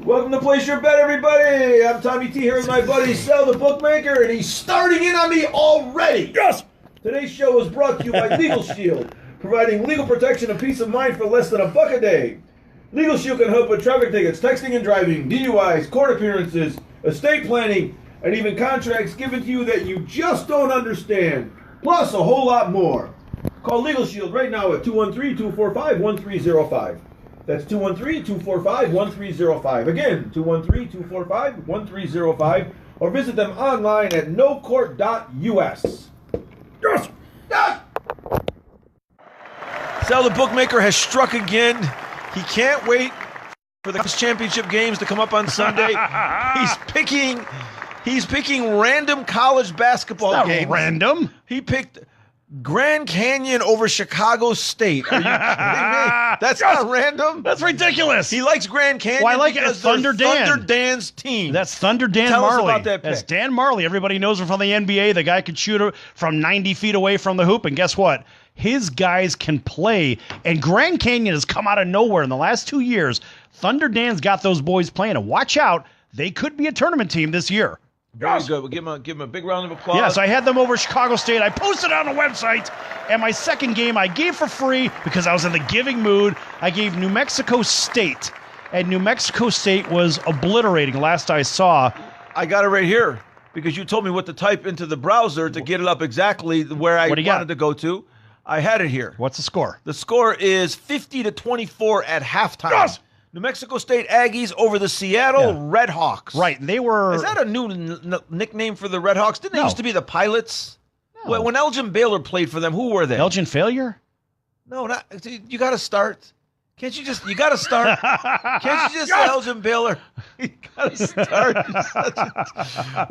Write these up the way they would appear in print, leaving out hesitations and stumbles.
Welcome to Place Your Bet, everybody. I'm Tommy T here with my buddy Sal The Bookmaker, and he's starting in on me already. Yes! Today's show is brought to you by Legal Shield, providing legal protection and peace of mind for less than $1 a day. Legal Shield can help with traffic tickets, texting and driving, DUIs, court appearances, estate planning, and even contracts given to you that you just don't understand, plus a whole lot more. Call Legal Shield right now at 213-245-1305. That's 213-245-1305. Again, 213-245-1305. Or visit them online at nocourt.us. Yes! Yes! Sal the Bookmaker has struck again. He can't wait for the championship games to come up on Sunday. He's picking random college basketball games. Random. He picked Grand Canyon over Chicago State. Are you kidding me? That's not random. That's ridiculous. He likes Grand Canyon. Well, I like it as Thunder Dan. Thunder Dan's team. That's Thunder Dan Tell Marley. us about that pick. That's Dan Marley. Everybody knows him from the NBA. The guy could shoot from 90 feet away from the hoop. And guess what? His guys can play. And Grand Canyon has come out of nowhere in the last 2 years. Thunder Dan's got those boys playing. And watch out. They could be a tournament team this year. Very good. We'll give him a big round of applause. Yes, I had them over Chicago State. I posted on the website. And my second game I gave for free because I was in the giving mood. I gave New Mexico State. And New Mexico State was obliterating last I saw. I got it right here because you told me what to type into the browser to get it up exactly where I wanted to go to. I had it here. What's the score? The score is 50-24 at halftime. Yes! New Mexico State Aggies over the Seattle Redhawks. Right, they were... Is that a new nickname for the Redhawks? Didn't they used to be the Pilots? No. When Elgin Baylor played for them, who were they? Elgin Failure? No, you got to start. Can't you just, you got to start. Can't you just say Elgin Baylor? You got to start.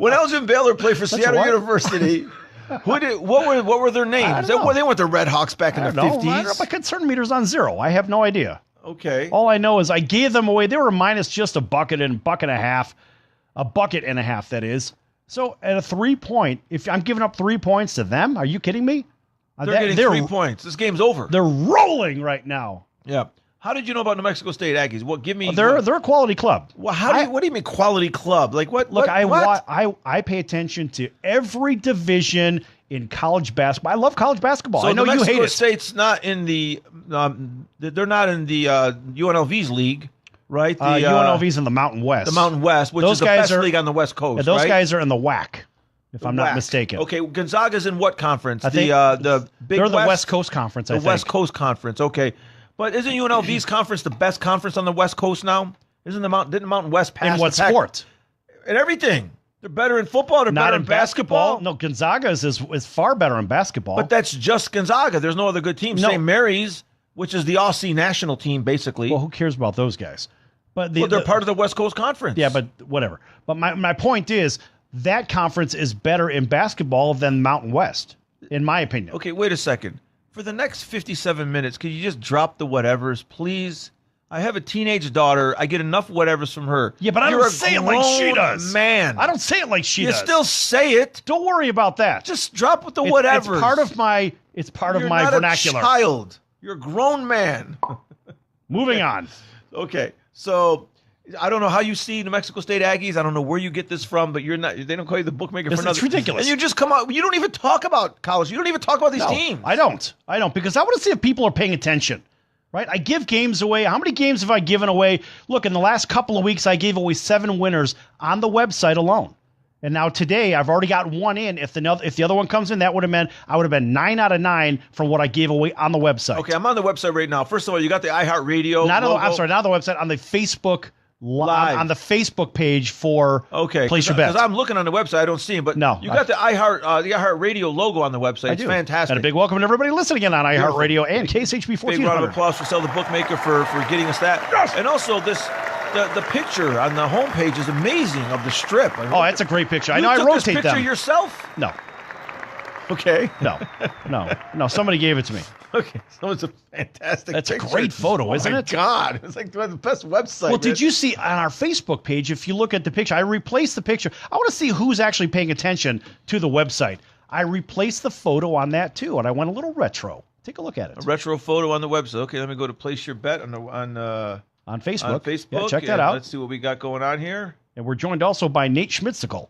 When Elgin Baylor played for Seattle University... What were their names? They weren't the Redhawks back in the 50s. My concern meter's on 0. I have no idea. Okay. All I know is I gave them away. They were minus just a bucket and a half, that is. So at a 3-point, if I'm giving up 3 points to them, are you kidding me? They're getting 3 points. This game's over. They're rolling right now. Yeah. How did you know about New Mexico State Aggies? Well, give me. They're a quality club. Well, what do you mean quality club? Like what? Look, what? I pay attention to every division in college basketball. I love college basketball. So I know New Mexico you hate it. State's not in the. They're not in the UNLV's league, right? UNLV's in the Mountain West. The Mountain West, which is the best league on the West Coast. Yeah, those guys are in the WAC, if I'm not mistaken. Okay, Gonzaga's in what conference? I think the Big they're the West Coast Conference. The West Coast Conference. Okay. But isn't UNLV's conference the best conference on the West Coast now? Didn't Mountain West pass in what sport? In everything. They're better in football. They're better in basketball. No, Gonzaga's is far better in basketball. But that's just Gonzaga. There's no other good team. St. Mary's, which is the Aussie national team, basically. Well, who cares about those guys? But they're part of the West Coast Conference. Yeah, but whatever. But my point is that conference is better in basketball than Mountain West, in my opinion. Okay, wait a second. For the next 57 minutes, could you just drop the whatevers, please? I have a teenage daughter. I get enough whatevers from her. Yeah, but I don't say it like she does. Man. I don't say it like she does. You still say it. Don't worry about that. Just drop with the whatevers. It's part of my vernacular. You're not a child. You're a grown man. Moving on. Okay, so I don't know how you see New Mexico State Aggies. I don't know where you get this from, but they don't call you the bookmaker for nothing. It's ridiculous. And you just come out. You don't even talk about college. You don't even talk about these teams. I don't because I want to see if people are paying attention. Right? I give games away. How many games have I given away? Look, in the last couple of weeks, I gave away 7 winners on the website alone. And now today, I've already got 1 in. If the other one comes in, that would have meant I would have been 9 out of 9 from what I gave away on the website. Okay, I'm on the website right now. First of all, you got the iHeartRADIO logo. Not the website, on the Facebook Live. On the Facebook page for Place Your Bet. Because I'm looking on the website, I don't see him. But no, you got the iHeartRADIO logo on the website. It's fantastic. And a big welcome to everybody listening in on iHeartRADIO and KSHP 1400. Big round of applause for Sal the Bookmaker for getting us that. Yes! And also the picture on the homepage is amazing of the strip. That's a great picture. I know I rotate them. You took this picture yourself? No. Okay. No. Somebody gave it to me. Okay, so it's a fantastic That's picture. a great photo, isn't it? Oh, my God. It's like the best website. Well, did you see on our Facebook page, if you look at the picture, I replaced the picture. I want to see who's actually paying attention to the website. I replaced the photo on that, too, and I went a little retro. Take a look at it. A retro photo on the website. Okay, let me go to Place Your Bet on On Facebook. On Facebook. Yeah, check that out. Let's see what we got going on here. And we're joined also by Nate Schmitzicle.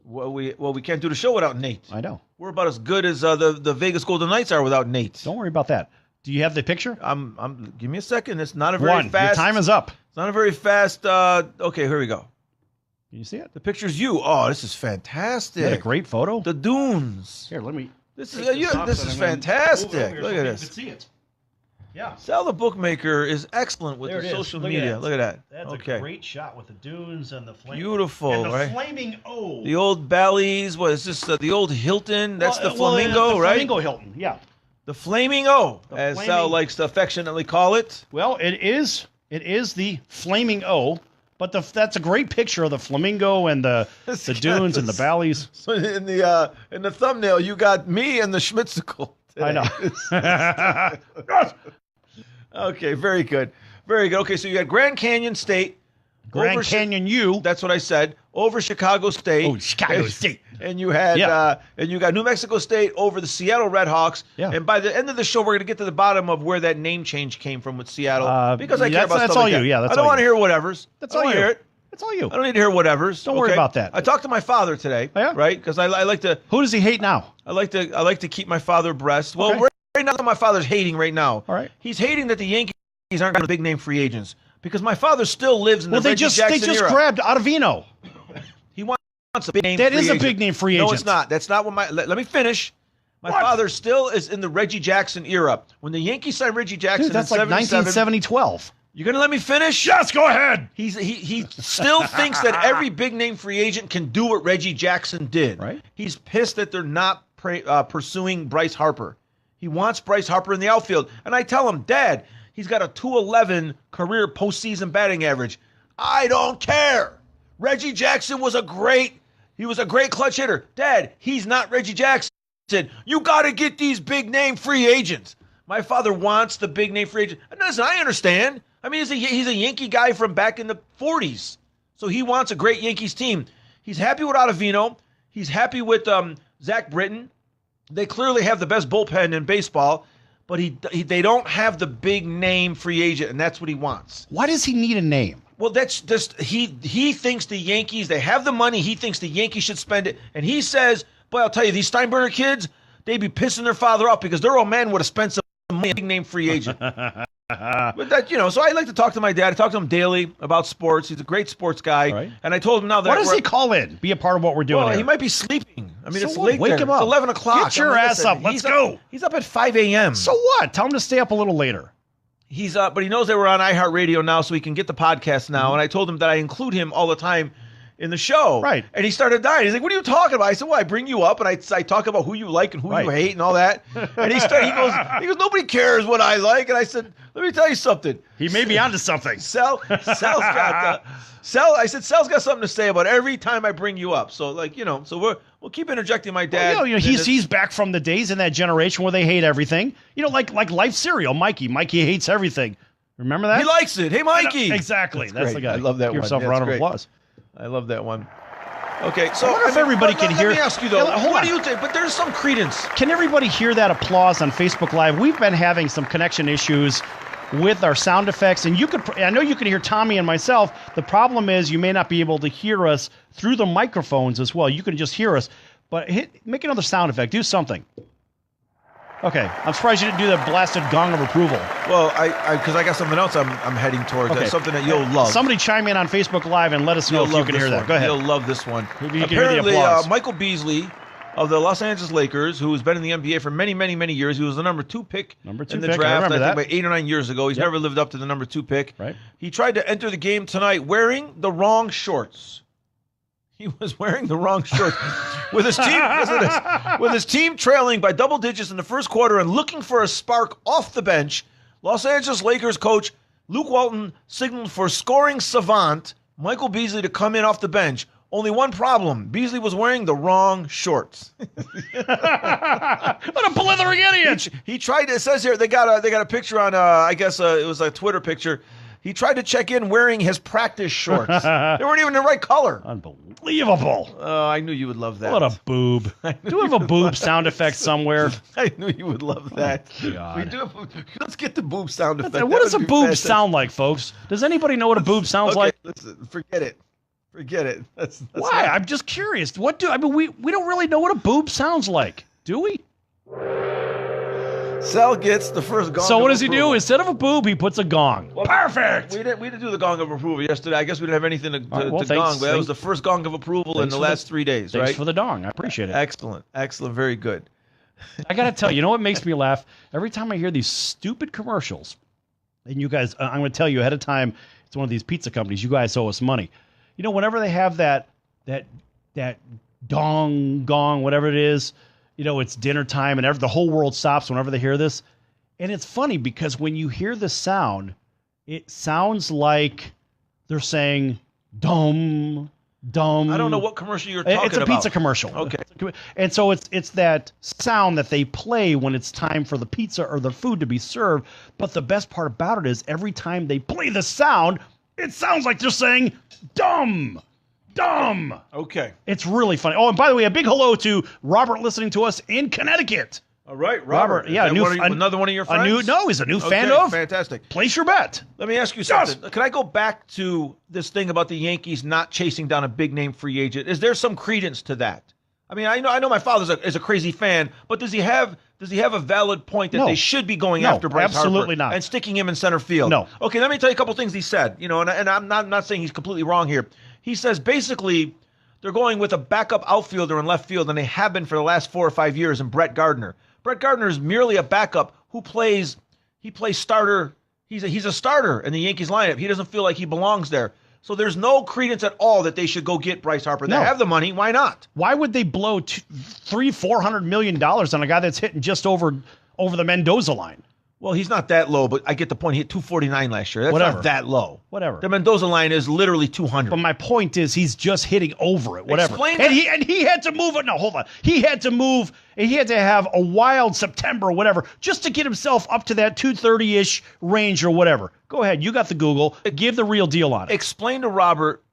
Well, we can't do the show without Nate. I know. We're about as good as the Vegas Golden Knights are without Nate. Don't worry about that. Do you have the picture? Give me a second. It's not a very fast. Your time is up. It's not a very fast. Okay, here we go. Can you see it? The picture's you. Oh, this is fantastic. Is that a great photo? The dunes. Here, let me. This is fantastic. Look at this. You can see it. Yeah. Sal the Bookmaker is excellent with the social media. Look at that. That's a great shot with the dunes and the flaming. Beautiful, and the right? Flaming O. The old Bally's. What is this? The old Hilton. That's the Flamingo, right? Flamingo Hilton. Yeah. The Flaming O, as Sal likes to affectionately call it. Well, it is the Flaming O, but that's a great picture of the flamingo and the dunes and the valleys. So in the thumbnail, you got me and the Schmitzicle. I know. Okay, very good. Very good. Okay, so you got Grand Canyon State. Grand Canyon U. That's what I said. Over Chicago State. Oh, Chicago State. And you had and you got New Mexico State over the Seattle Redhawks. Yeah. And by the end of the show, we're going to get to the bottom of where that name change came from with Seattle. Because I care about that's stuff all like you. that. Yeah, that's I don't want to hear whatevers. That's all you. Hear it. That's all you. I don't need to hear whatevers. Don't worry about that. I talked to my father today. Oh, yeah? Right? Because I like to. Who does he hate now? I like to keep my father abreast. Well, Okay. right now my father's hating right now. All right. He's hating that the Yankees aren't going to big name free agents because my father still lives in the Reggie Jackson era. They just grabbed Ottavino. He wants a big name. That free is a agent. big name free agent. No, it's not. That's not what my. Let me finish. My father still is in the Reggie Jackson era. When the Yankees signed Reggie Jackson, Dude, that's in like 1970-12. You're gonna let me finish? Yes, go ahead. He still thinks that every big name free agent can do what Reggie Jackson did. Right. He's pissed that they're not pursuing Bryce Harper. He wants Bryce Harper in the outfield, and I tell him, Dad, he's got a .211 career postseason batting average. I don't care. Reggie Jackson was a great clutch hitter. Dad, he's not Reggie Jackson. You got to get these big name free agents. My father wants the big name free agent. And listen, I understand. I mean, he's a Yankee guy from back in the 40s. So he wants a great Yankees team. He's happy with Ottavino. He's happy with Zach Britton. They clearly have the best bullpen in baseball, but they don't have the big name free agent, and that's what he wants. Why does he need a name? Well, that's just he thinks the Yankees, they have the money. He thinks the Yankees should spend it. And he says, boy, I'll tell you, these Steinbrenner kids, they'd be pissing their father off because their old man would have spent some money on a big name free agent. But that, so I like to talk to my dad. I talk to him daily about sports. He's a great sports guy. Right. And I told him now that. What does he call in? Be a part of what we're doing Well, here. he might be sleeping. I mean, So it's what? late Wake there. him up. It's 11 o'clock. Get your ass up. Let's go. He's up at 5 a.m. So what? Tell him to stay up a little later. He's up, but he knows that we're on iHeartRadio now, so he can get the podcast now. Mm-hmm. And I told him that I include him all the time in the show. Right. And he started dying. He's like, what are you talking about? I said, well, I bring you up, and I talk about who you like and who you hate and all that. And he goes, nobody cares what I like. And I said, let me tell you something. He may be onto something. Sal's got Sal's got something to say about every time I bring you up. So so we'll keep interjecting my dad. Well, he's back from the days in that generation where they hate everything. Like Life Cereal, Mikey. Mikey hates everything. Remember that? He likes it. Hey, Mikey. Exactly. That's the guy. I love that Give one. yourself a round of applause. I love that one. Okay, so I wonder if everybody can hear. Let me ask you though. Hold What on. do you think? But there's some credence. Can everybody hear that applause on Facebook Live? We've been having some connection issues with our sound effects, and I know you can hear Tommy and myself. The problem is you may not be able to hear us through the microphones as well. You can just hear us, but make another sound effect. Do something. Okay, I'm surprised you didn't do the blasted gong of approval. Well, because I got something else I'm heading towards. Okay. That's something that you'll love. Somebody chime in on Facebook Live and let us know if you can hear that. Go ahead. You'll love this one. Maybe you can Apparently, hear the applause. Michael Beasley of the Los Angeles Lakers, who has been in the NBA for many, many, many years. He was the number 2 pick in the pick. I draft, remember that. about 8 or 9 years ago. He's never lived up to the number 2 pick. Right. He tried to enter the game tonight wearing the wrong shorts. He was wearing the wrong shorts with his team. Listen to this. With his team trailing by double digits in the first quarter and looking for a spark off the bench, Los Angeles Lakers coach Luke Walton signaled for scoring savant Michael Beasley to come in off the bench. Only one problem: Beasley was wearing the wrong shorts. What a blithering idiot! He tried to. It says here they got a picture on. I guess it was a Twitter picture. He tried to check in wearing his practice shorts. They weren't even the right color. Unbelievable. Unbelievable. Oh, I knew you would love that. What a boob. Do we have a boob sound effect somewhere? I knew you would love that. God. We do. Let's get the boob sound effect. What does a boob sound like, folks? Does anybody know what a boob sounds like? Listen, forget it. Forget it. That's Why? I'm just curious. We don't really know what a boob sounds like, do we? Sal gets the first gong. So what does he approval. do? Instead of a boob, he puts a gong. Well, Perfect. We didn't do the gong of approval yesterday. I guess we didn't have anything to gong, but that was the first gong of approval in the last 3 days, right? Thanks for the dong. I appreciate it. Excellent. Very good. I got to tell you, you know what makes me laugh? Every time I hear these stupid commercials, and you guys, I'm going to tell you ahead of time, it's one of these pizza companies. You guys owe us money. You know, whenever they have that dong, gong, whatever it is, you know, it's dinner time and the whole world stops whenever they hear this. And it's funny because when you hear the sound, it sounds like they're saying dumb. I don't know what commercial you're talking about. It's a pizza commercial. Okay. And so it's that sound that they play when it's time for the pizza or the food to be served. But the best part about it is every time they play the sound, it sounds like they're saying dumb. Okay. It's really funny. Oh, and by the way, a big hello to Robert listening to us in Connecticut. All right, Robert. Yeah, another one of your friends? He's a new fan of. Fantastic. Place your bet. Let me ask you something. Can I go back to this thing about the Yankees not chasing down a big name free agent? Is there some credence to that? I mean, I know my father is a crazy fan, but does he have a valid point that they should be going after Bryce Harper? Absolutely not. And sticking him in center field? No. Okay, let me tell you a couple things he said. You know, and I'm not saying he's completely wrong here. He says basically they're going with a backup outfielder in left field, and they have been for the last 4 or 5 years, in Brett Gardner. Brett Gardner is merely a backup who plays starter. He's a starter in the Yankees lineup. He doesn't feel like he belongs there. So there's no credence at all that they should go get Bryce Harper. They have the money. Why not? Why would they blow $300-400 million on a guy that's hitting just over the Mendoza line? Well, he's not that low, but I get the point. He hit 249 last year. That's not that low. Whatever. The Mendoza line is literally 200. But my point is he's just hitting over it. Whatever. Explain that. And he had to move it. No, hold on. He had to move. And he had to have a wild September or whatever just to get himself up to that 230-ish range or whatever. Go ahead. You got the Google. Give the real deal on it. Explain to Robert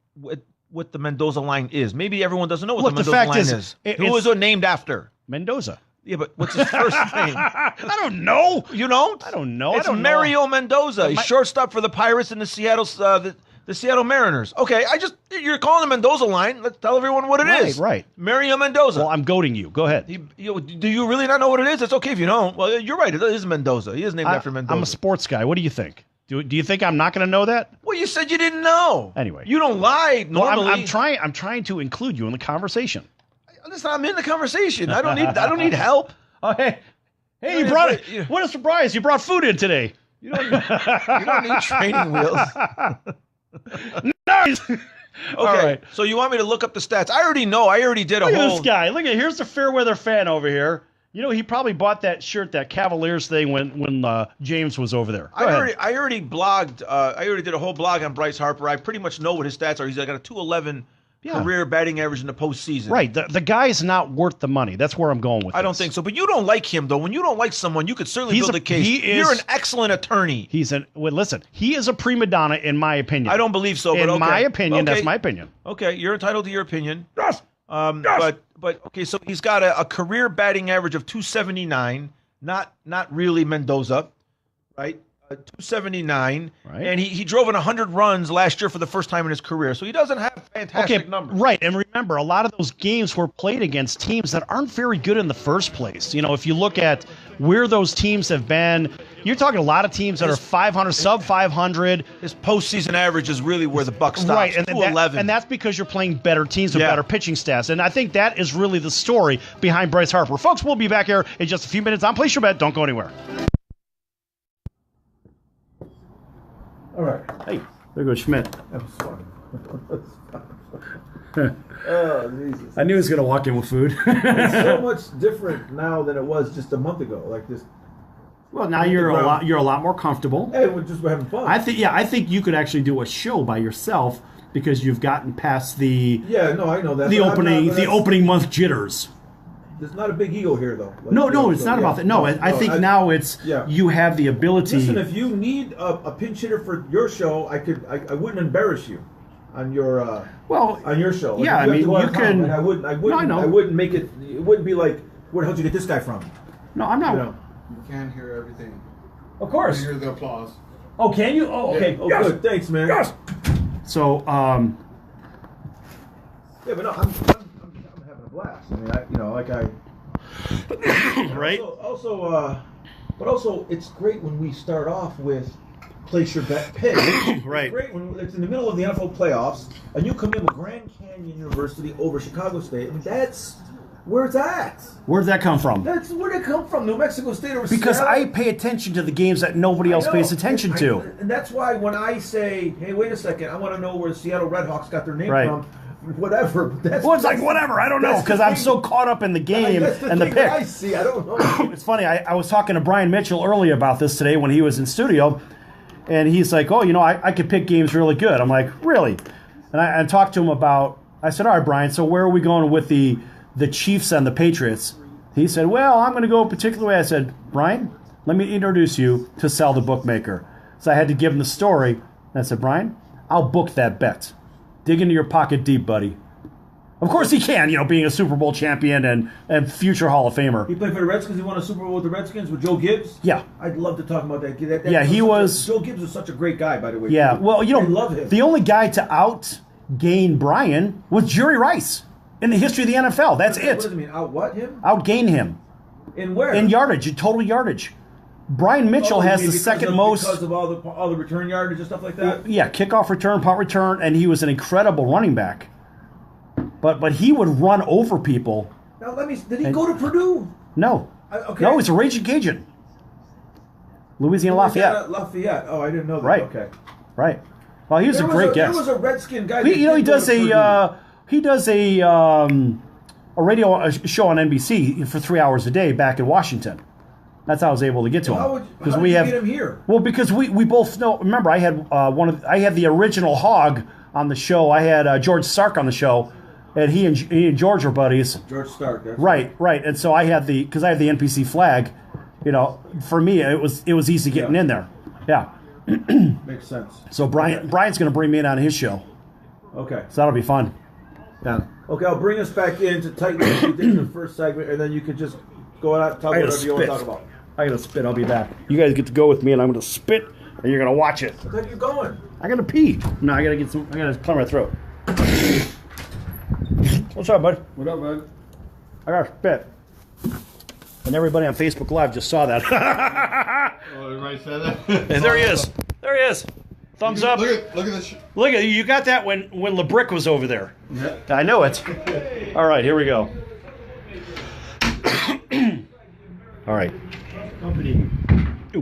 what the Mendoza line is. Maybe everyone doesn't know what the Mendoza line is. Who was it named after? Mendoza. Yeah, but what's his first name? I don't know. You don't? I don't know. It's Mario Mendoza. He's shortstop for the Pirates and the Seattle Mariners. Okay, you're calling the Mendoza line. Let's tell everyone what it is. Right. Mario Mendoza. Well, I'm goading you. Go ahead. Do you really not know what it is? It's okay if you don't. Well, you're right. It is Mendoza. He is named after Mendoza. I'm a sports guy. What do you think? Do you think I'm not going to know that? Well, you said you didn't know. Anyway. You don't lie normally. Well, I'm trying to include you in the conversation. Listen, I'm in the conversation. I don't need help. Oh, hey, you brought it. What a surprise! You brought food in today. You don't need training wheels. Nice. Okay, right. So you want me to look up the stats? I already know. I already did a Look whole. Look at this guy. Here's the fair weather fan over here. You know, he probably bought that shirt, that Cavaliers thing when James was over there. I already blogged. I already did a whole blog on Bryce Harper. I pretty much know what his stats are. He's got a 211 career batting average in the postseason. Right. The guy's not worth the money. That's where I'm going with this. I don't think so. But you don't like him, though. When you don't like someone, you could certainly build a case. You're an excellent attorney. Listen, he is a prima donna, in my opinion. I don't believe so, but in my opinion, that's my opinion. Okay, you're entitled to your opinion. Yes. But okay, so he's got a career batting average of 279, not really Mendoza, right? 279, right. And he drove in 100 runs last year for the first time in his career, so he doesn't have fantastic numbers. Right, and remember, a lot of those games were played against teams that aren't very good in the first place. You know, if you look at where those teams have been, you're talking a lot of teams that are 500, sub 500. His postseason average is really where the buck stops, right, and 211. And that's because you're playing better teams with better pitching stats, and I think that is really the story behind Bryce Harper. Folks, we'll be back here in just a few minutes on Place Your Bet. Don't go anywhere. All right. Hey, there goes Schmidt. That was fun. Oh, Jesus. I knew he was going to walk in with food. It's so much different now than it was just a month ago. Like this. Well, now you're a lot more comfortable. Hey, we're having fun. I think you could actually do a show by yourself because you've gotten past the I know that. The opening month jitters. There's not a big ego here, though. No, it's not about that. No, I think now it's you have the ability. Listen, if you need a pinch hitter for your show, I wouldn't embarrass you. on your well, on your show. Like, yeah, I mean, you can. And I wouldn't make it. It wouldn't be like, where the hell did you get this guy from? No, I'm not. You can't hear everything. Of course. You hear the applause. Oh, can you? Oh, okay. Yeah. Oh, Yes. good. Thanks, man. Yes. So, Yeah, but no, I'm having a blast. I mean, Right. But also, it's great when we start off with place your bet pick. Right. It's great when it's in the middle of the NFL playoffs and you come in with Grand Canyon University over Chicago State. I mean, that's where it's at. where did that come from? That's where they come from. New Mexico State over Because Seattle. I pay attention to the games that nobody else pays attention to. And that's why when I say, hey, wait a second, I want to know where the Seattle Redhawks got their name Right. from. Whatever. That's, Well, it's like whatever. I don't know that's because the I'm thing. so caught up in the game That's and the thing pick. that I see. I don't know. It's funny. I was talking to Brian Mitchell earlier about this today when he was in studio, and he's like, "Oh, I could pick games really good." I'm like, "Really?" And I talked to him about. I said, "All right, Brian. So where are we going with the Chiefs and the Patriots?" He said, "Well, I'm going to go a particular way." I said, "Brian, let me introduce you to Sal the Bookmaker." So I had to give him the story. And I said, "Brian, I'll book that bet. Dig into your pocket deep, buddy." Of course he can, being a Super Bowl champion and future Hall of Famer. He played for the Redskins. He won a Super Bowl with the Redskins with Joe Gibbs. Yeah. I'd love to talk about that. Joe Gibbs was such a great guy, by the way. Yeah, well, I love him. the only guy to outgain Brian was Jerry Rice in the history of the NFL. That's What it. does it mean? Out what him? Outgain him In where? in yardage, total yardage. Brian Mitchell has the second most. Because of all the return yardage and stuff like that. Yeah, kickoff return, punt return, and he was an incredible running back. But he would run over people. Now did he go to Purdue? No. Okay. No, he's a Raging Cajun. Louisiana Lafayette. Lafayette. Oh, I didn't know that. Right. Okay. Right. Well, he was a great guest. There was a Redskin guy. He does a radio show on NBC for 3 hours a day back in Washington. That's how I was able to get to him. How did you get him here? Well, because we both know. Remember, I had I had the original Hog on the show. I had George Stark on the show, and he and George are buddies. George Stark. That's right. And so I had because I have the NPC flag. For me it was easy getting in there. Yeah. Makes sense. So Brian's going to bring me in on his show. Okay. So that'll be fun. Yeah. Okay, I'll bring us back in to tighten up what we did in the first segment, and then you can just go out and talk about whatever you want to talk about. I got to spit. I'll be back. You guys get to go with me, and I'm going to spit, and you're going to watch it. Where are you going? I got to pee. No, I got to clear my throat. What's up, bud? What up, bud? I got to spit. And everybody on Facebook Live just saw that. Oh, everybody said that? And there he is. There he is. Thumbs up. Look at this. Look at you got that when LeBrick was over there. Yeah. I know it. All right, here we go. All right. Company.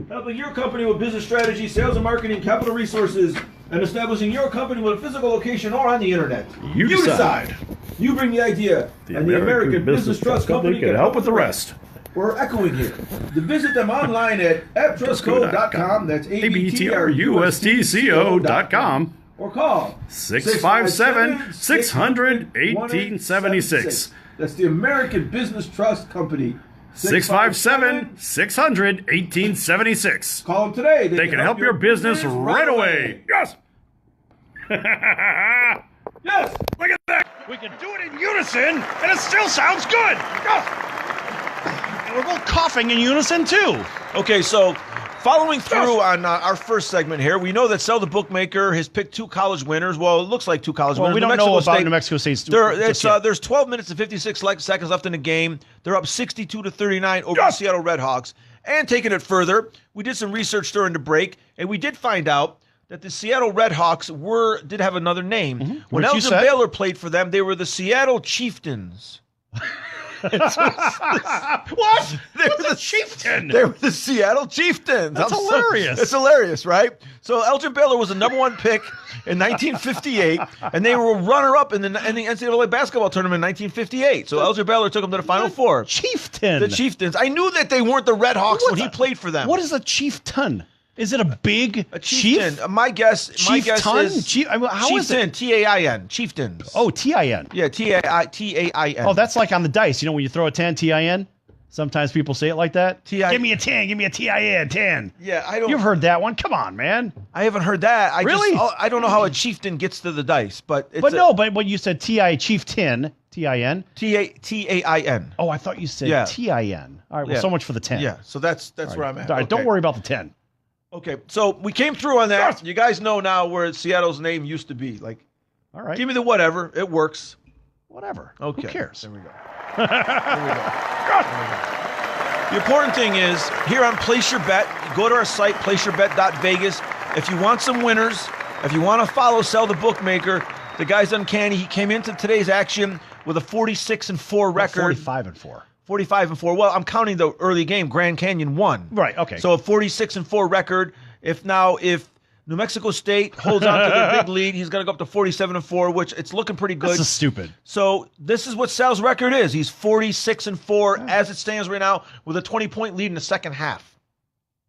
Helping your company with business strategy, sales and marketing, capital resources, and establishing your company with a physical location or on the internet. You decide. You bring the idea, and the American Business Trust Company can help with the rest. We're echoing here. To visit them online at abtrustco.com. That's ABTRUSTCO.com. Or call 657-600-1876. That's the American Business Trust Company. 657-600-1876. Call them today. They can help your business right away. Yes. Yes. Look at that. We can do it in unison, and it still sounds good. Yes. And we're both coughing in unison, too. Okay, so following through on our first segment here, we know that Sal the Bookmaker has picked two college winners. Well, it looks like two college winners. We don't know about New Mexico State's. There's 12 minutes and 56 seconds left in the game. They're up 62-39 over the Seattle Redhawks. And taking it further, we did some research during the break, and we did find out that the Seattle Redhawks did have another name. Mm-hmm. When Elgin Baylor played for them, they were the Seattle Chieftains. What? They were the Chieftain. They were the Seattle Chieftains. That's hilarious. It's hilarious, right? So Elgin Baylor was the number one pick in 1958, and they were runner-up in the NCAA basketball tournament in 1958. So Elgin Baylor took them to the Final Four. Chieftain. The Chieftains. I knew that they weren't the Redhawks when he played for them. What is a chieftain? Is it a big chieftain? chief? My guess is How is chieftain. it? T-A-I-N. Chieftains. Oh, T-I-N. Yeah, T-A-I-N. Oh, that's like on the dice. You know when you throw a 10, T-I-N? Sometimes people say it like that. T.I. Give me a 10. Give me a TIN 10. Yeah, I don't. You've heard that one. Come on, man. I haven't heard that. Really? I don't know how a chieftain gets to the dice, but it's but when you said Chieftain, TIN. TAIN. Oh, I thought you said TIN. All right, well, so much for the 10. Yeah, so that's where I'm at. All right, Okay. don't worry about the 10. Okay, so we came through on that. You guys know now where Seattle's name used to be. Like, all right. Give me the whatever. It works. Whatever. Okay. Who cares? There we go. There we go. The important thing is, here on Place Your Bet, you go to our site, placeyourbet.vegas. If you want some winners, if you want to follow Sal the Bookmaker, the guy's uncanny. He came into today's action with a 46-4 record. 45-4. 45-4. Well, I'm counting the early game. Grand Canyon won. Right, okay. So a 46-4 record. If New Mexico State holds on to their big lead, he's going to go up to 47-4, which it's looking pretty good. This is stupid. So this is what Sal's record is. He's 46-4 as it stands right now with a 20-point lead in the second half.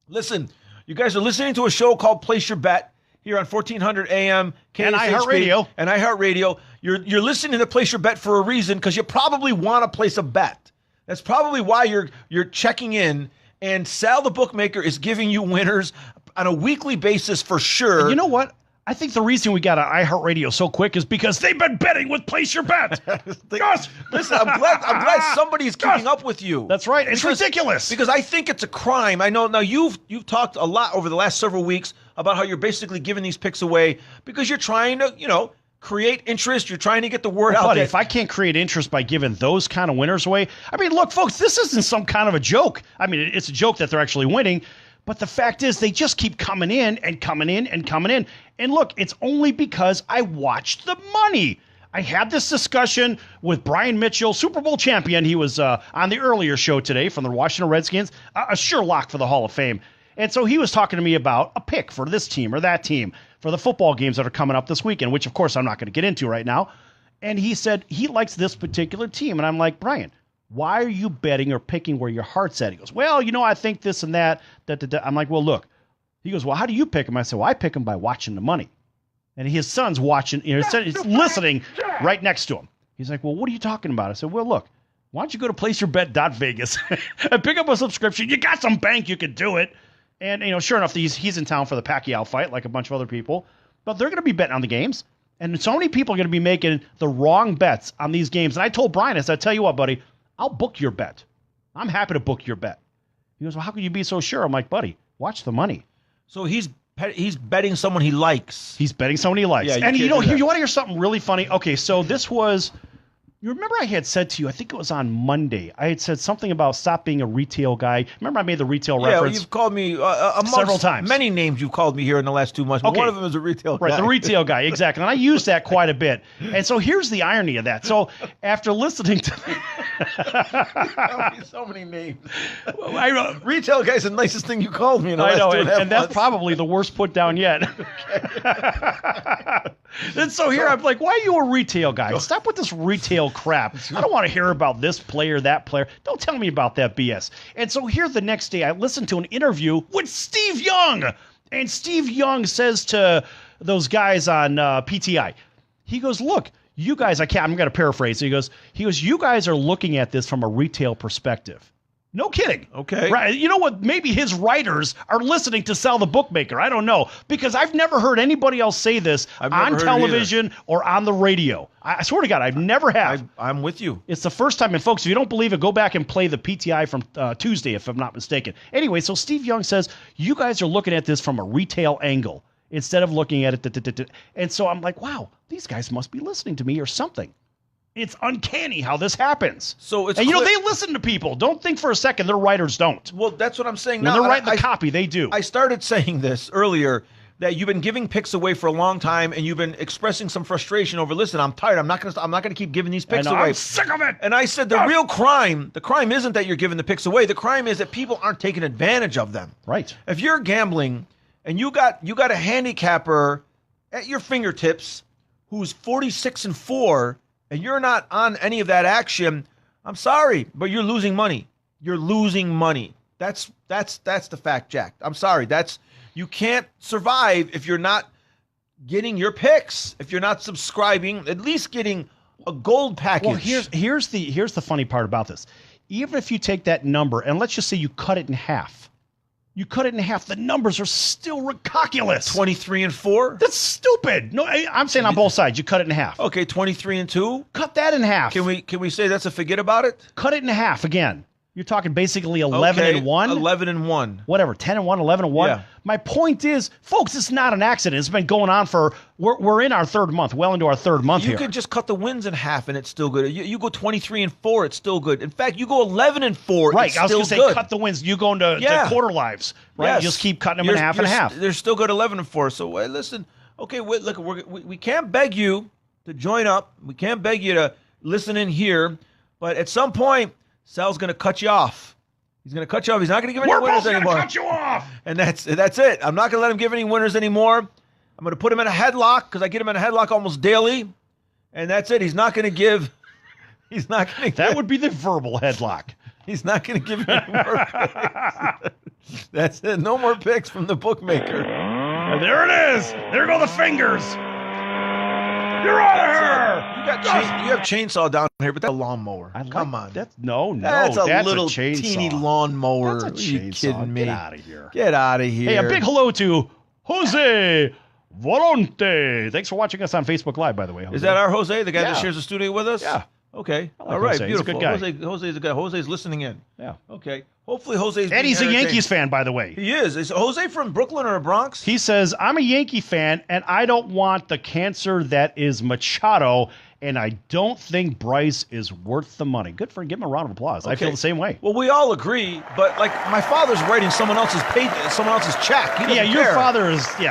Listen, you guys are listening to a show called Place Your Bet here on 1400 AM KSHP and iHeartRADIO. And iHeartRADIO. You're listening to Place Your Bet for a reason because you probably want to place a bet. That's probably why you're checking in. And Sal the Bookmaker is giving you winners on a weekly basis for sure. And you know what? I think the reason we got an iHeartRadio so quick is because they've been betting with Place Your Bet. Gosh, listen, I'm glad somebody's keeping up with you. That's right. It's ridiculous. Because I think it's a crime. I know now you've talked a lot over the last several weeks about how you're basically giving these picks away because you're trying to, create interest. You're trying to get the word out. Buddy, if I can't create interest by giving those kind of winners away, I mean, look, folks, this isn't some kind of a joke. I mean, it's a joke that they're actually winning. But the fact is, they just keep coming in and coming in and coming in. And look, it's only because I watched the money. I had this discussion with Brian Mitchell, Super Bowl champion. He was on the earlier show today from the Washington Redskins, a sure lock for the Hall of Fame. And so he was talking to me about a pick for this team or that team for the football games that are coming up this weekend, which, of course, I'm not going to get into right now. And he said he likes this particular team. And I'm like, Brian, why are you betting or picking where your heart's at? He goes, well, I think this and that. I'm like, well, look. He goes, well, how do you pick him? I said, well, I pick him by watching the money. And his son's watching, he's listening right next to him. He's like, well, what are you talking about? I said, well, look, why don't you go to placeyourbet.vegas and pick up a subscription? You got some bank, you could do it. And, sure enough, he's in town for the Pacquiao fight like a bunch of other people. But they're going to be betting on the games. And so many people are going to be making the wrong bets on these games. And I told Brian, I said, tell you what, buddy, I'll book your bet. I'm happy to book your bet. He goes, well, how can you be so sure? I'm like, buddy, watch the money. So he's betting someone he likes. He's betting someone he likes. Yeah, and you want to hear something really funny? Okay, so this was, you remember I had said to you, I think it was on Monday, I had said something about stop being a retail guy. Remember I made the retail reference? Yeah, you've called me several times. Many names you've called me here in the last 2 months, but one of them is a retail guy. Right, the retail guy, exactly. And I use that quite a bit. And so here's the irony of that. So after listening to so many names. Retail guy's the nicest thing you called me in the last 2.5 months. And that's probably the worst put down yet. And so here I'm like, why are you a retail guy? Stop with this retail crap. I don't want to hear about this player, that player. Don't tell me about that BS. And so here the next day I listened to an interview with Steve Young. And Steve Young says to those guys on PTI, he goes, look, you guys, I'm going to paraphrase. He goes, you guys are looking at this from a retail perspective. No kidding. Okay. Right. You know what? Maybe his writers are listening to Sal the Bookmaker. I don't know. Because I've never heard anybody else say this on television or on the radio. I swear to God, I've never have. I'm with you. It's the first time. And folks, if you don't believe it, go back and play the PTI from Tuesday, if I'm not mistaken. Anyway, so Steve Young says, you guys are looking at this from a retail angle instead of looking at it. And so I'm like, wow, these guys must be listening to me or something. It's uncanny how this happens. So it's and they listen to people. Don't think for a second their writers don't. Well, that's what I'm saying when now. They're writing the copy, they do. I started saying this earlier, that you've been giving picks away for a long time, and you've been expressing some frustration over, listen, I'm tired. I'm not gonna keep giving these picks away. I'm sick of it. And I said the crime isn't that you're giving the picks away. The crime is that people aren't taking advantage of them. Right. If you're gambling and you got a handicapper at your fingertips who's 46-4, and you're not on any of that action, I'm sorry, but you're losing money. You're losing money. That's the fact, Jack. I'm sorry. You can't survive if you're not getting your picks, if you're not subscribing, at least getting a gold package. Well, here's the funny part about this. even if you take that number and let's just say you cut it in half, the numbers are still ridiculous. 23-4. That's stupid. No, I'm saying on both sides. You cut it in half. Okay, 23-2. Cut that in half. Can we say that's a forget about it? Cut it in half again. You're talking basically 11-1. 11-1. Whatever, 10-1, 11-1. Yeah. My point is, folks, it's not an accident. It's been going on for we're in our third month, well into our third month You here. could just cut the wins in half and it's still good. You go 23-4, it's still good. In fact, you go 11-4, right. it's I was still going to say good. cut the wins. You go into to quarter lives, right? Yes. You just keep cutting them in half and half. They're still good 11-4. So listen, okay, look, we can't beg you to join up. We can't beg you to listen in here, but at some point, Sal's going to cut you off. He's going to cut you off. He's not going to give any winners anymore. We're both going to cut you off. And that's it. I'm not going to let him give any winners anymore. I'm going to put him in a headlock because I get him in a headlock almost daily. And that's it. He's not going to give. That would be the verbal headlock. He's not going to give you any more picks. That's it. No more picks from the bookmaker. And there it is. There go the fingers. You're out of here. You have chainsaw down here, but that's a lawnmower. Come on. That's a little chainsaw. teeny lawnmower. That's a Are you chainsaw. kidding me? Get out of here. Get out of here. Hey, a big hello to Jose Volonte. Thanks for watching us on Facebook Live, by the way, Jose. Is that our Jose, the guy Yeah. that shares the studio with us? Yeah. Okay. I like All right. Jose. He's a Beautiful. good guy. Jose's a guy. Jose's listening in. Yeah. Okay. Hopefully Jose's And he's a entertained. Yankees fan, by the way. He is. Is Jose from Brooklyn or Bronx? He says, I'm a Yankee fan, and I don't want the cancer that is Machado, and I don't think Bryce is worth the money. Good for him. Give him a round of applause. I feel the same way. Well, we all agree, but like my father's writing someone else's check. He doesn't your care. father is, He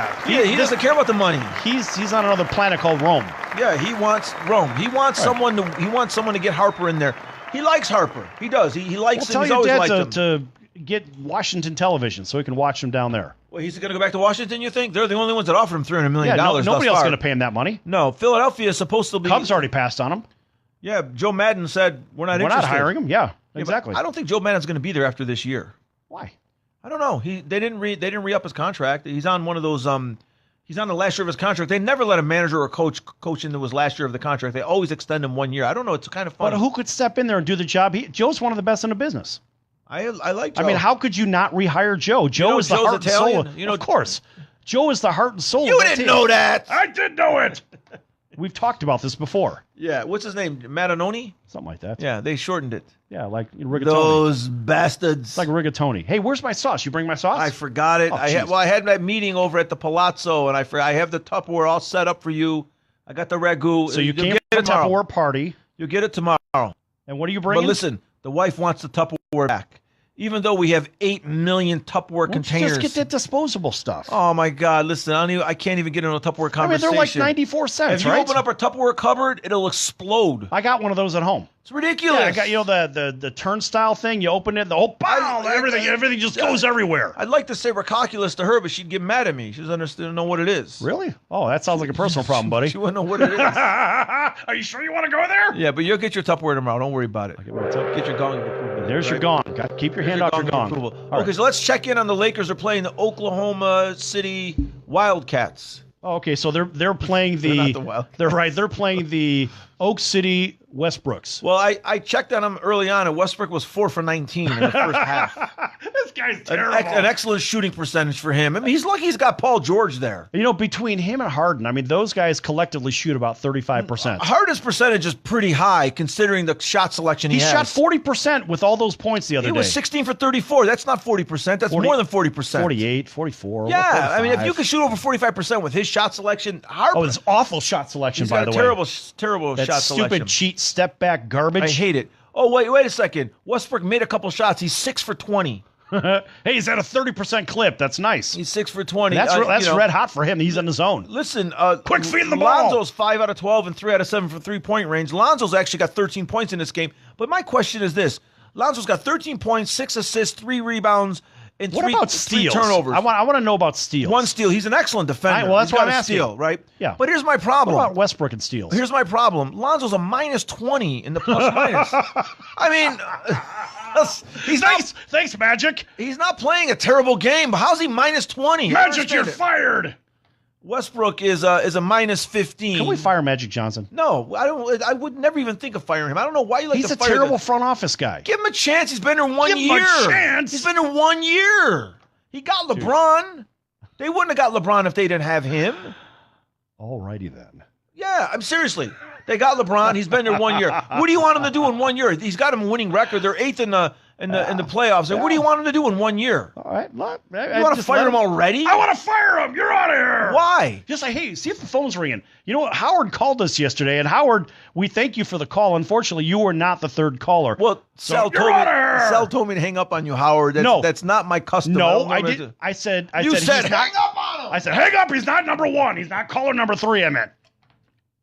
doesn't care about the money. He's on another planet called Rome. Yeah, he wants Rome. He wants someone to get Harper in there. He likes Harper. He does. He likes him. Tell He's your always dad liked him. to get Washington television so he can watch them down there. Well, he's going to go back to Washington, you think? They're the only ones that offered him $300 million. Nobody else is far. going to pay him that money. No, Philadelphia is supposed to be. Cubs already passed on him. Yeah, Joe Madden said we're not We're interested. not hiring him. Yeah, Yeah, exactly. I don't think Joe Madden's going to be there after this year. Why? I don't know. They didn't re-up his contract. He's on one of those he's on the last year of his contract. They never let a manager or coach into his last year of the contract. They always extend him 1 year. I don't know. It's kind of fun. But who could step in there and do the job? Joe's one of the best in the business. I like Joe. I mean, how could you not rehire Joe? Joe is the Joe's heart Italian? and soul. Of course. Joe is the heart and soul You of that didn't team. know that. I did know it. We've talked about this before. Yeah. What's his name? Madanoni? Something like that. Yeah, they shortened it. Yeah, like rigatoni. Those bastards. It's like rigatoni. Hey, where's my sauce? You bring my sauce? I forgot it. Oh, I jeez. had that meeting over at the Palazzo, and I have the Tupperware all set up for you. I got the ragu. So you You'll came get to it a tomorrow. Tupperware party. You'll get it tomorrow. And what are you bringing? But listen, the wife wants the Tupperware back. Even though we have 8 million Tupperware containers. Just get that disposable stuff. Oh my God! Listen, I can't even get into a Tupperware I mean, conversation. they're like 94 cents, If you right? open up our Tupperware cupboard, it'll explode. I got one of those at home. It's ridiculous. Yeah, I got the turnstile thing. You open it, the whole pow, everything just goes everywhere. I'd like to say Rockoculus to her, but she'd get mad at me. She doesn't know what it is. Really? Oh, that sounds like a personal problem, buddy. She wouldn't know what it is. Are you sure you want to go there? Yeah, but you'll get your Tupperware tomorrow. Don't worry about it. Get your gong approval. There's your gong. Keep your hand off your gong. Approval. All Okay, right. so let's check in on the Lakers. They're playing the Oklahoma City Wildcats. Oh, okay, so they're playing They're not the Wildcats. They're playing the Oak City Westbrooks. Well, I checked on them early on, and Westbrook was 4 for 19 in the first half. This guy's An excellent shooting percentage for him. I mean, he's lucky he's got Paul George there. You know, between him and Harden, I mean, those guys collectively shoot about 35%. Harden's percentage is pretty high considering the shot selection he He has. shot 40% with all those points the other He day. was 16 for 34. That's not 40%. That's 40 more than 40%. 48, 44. Yeah, I mean, if 45. you could shoot over 45% with his shot selection, Harden. Oh, it's awful shot selection, He's by got the a way. terrible That shot stupid selection. cheat step back garbage. I hate it. Oh, wait a second. Westbrook made a couple shots. He's 6 for 20. Hey, he's at a 30% clip. That's nice. He's 6 for 20. That's red hot for him. He's in the zone. Listen, Quick feed the ball. Lonzo's 5 out of 12 and 3 out of 7 from 3-point range. Lonzo's actually got 13 points in this game. But my question is this. Lonzo's got 13 points, 6 assists, 3 rebounds, and What three about steals? turnovers. I want to know about steals. 1 steal. He's an excellent defender. Well, that's He's why got I'm a asking. steal, right? Yeah. But here's my What problem. about Westbrook and steals? Here's my problem. Lonzo's a minus 20 in the plus minus. I mean, Thanks, Magic. he's not playing a terrible game, but how's he minus 20? Magic, you're fired. Westbrook is a minus 15. Can we fire Magic Johnson? No, I don't. I would never even think of firing him. I don't know why you like He's to a fire terrible front office guy. Give him a chance. He's been there 1 Give him year. a chance. He's been there 1 year. He got LeBron. They wouldn't have got LeBron if they didn't have him. Alrighty then. Yeah, I'm seriously. They got LeBron. He's been there 1 year. What do you want him to do in 1 year? He's got him a winning record. They're 8th in the playoffs. And what do you want him to do in 1 year? All right. Look, You want to fire him already? I want to fire him. You're out of here. Why? Just like, hey, see if the phone's ringing. You know what? Howard called us yesterday, and Howard, we thank you for the call. Unfortunately, you were not the third caller. Well, So Sal you're told me to hang up on you, Howard. That's not my custom. No, I I don't know did. I said You said he's not. hang up on him. I said, hang up. He's not number one. He's not caller number 3. I meant.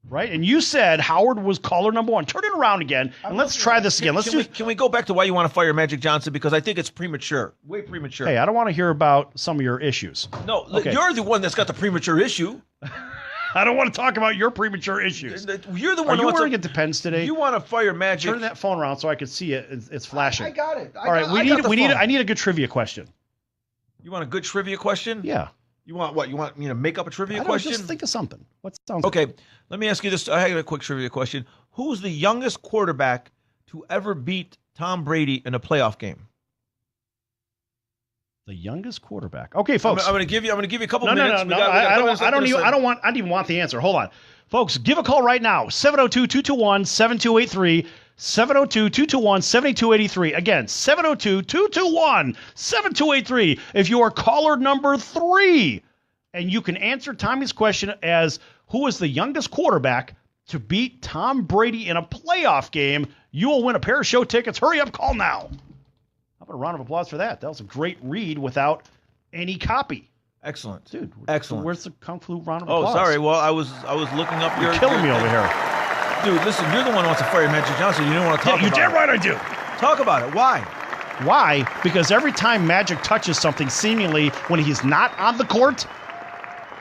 Right? And you said Howard was caller number 1. Turn it around again, and let's try this again. Can we go back to why you want to fire Magic Johnson? Because I think it's premature. Way premature. Hey, I don't want to hear about some of your issues. No, Okay. you're the one that's got the premature issue. I don't want to talk about your premature issues. You're the Are one you who wearing a Depends today? You want to fire Magic. Turn that phone around so I can see it. It's flashing. I got it. All right, I need a good trivia question. You want a good trivia question? Yeah. You want what? You want me to make up a trivia I don't know, question? just think of something. What sounds Okay, let me ask you this. I have a quick trivia question. Who's the youngest quarterback to ever beat Tom Brady in a playoff game? The youngest quarterback. Okay, folks. I'm going to give you a couple No. minutes. I don't even want the answer. Hold on. Folks, give a call right now. 702-221-7283. 702-221-7283. Again, 702-221-7283. If you are caller number 3, and you can answer Tommy's question as who is the youngest quarterback to beat Tom Brady in a playoff game, you will win a pair of show tickets. Hurry up, call now. How about a round of applause for that? That was a great read without any copy. Excellent. Dude, excellent. Where's the Kung Fu round of applause? Oh, sorry. Well, I was looking up your... You're killing me over here. Dude, listen, you're the one who wants to fire Magic Johnson. You don't want to talk about it. You're damn right I do. Talk about it. Why? Why? Because every time Magic touches something, seemingly when he's not on the court,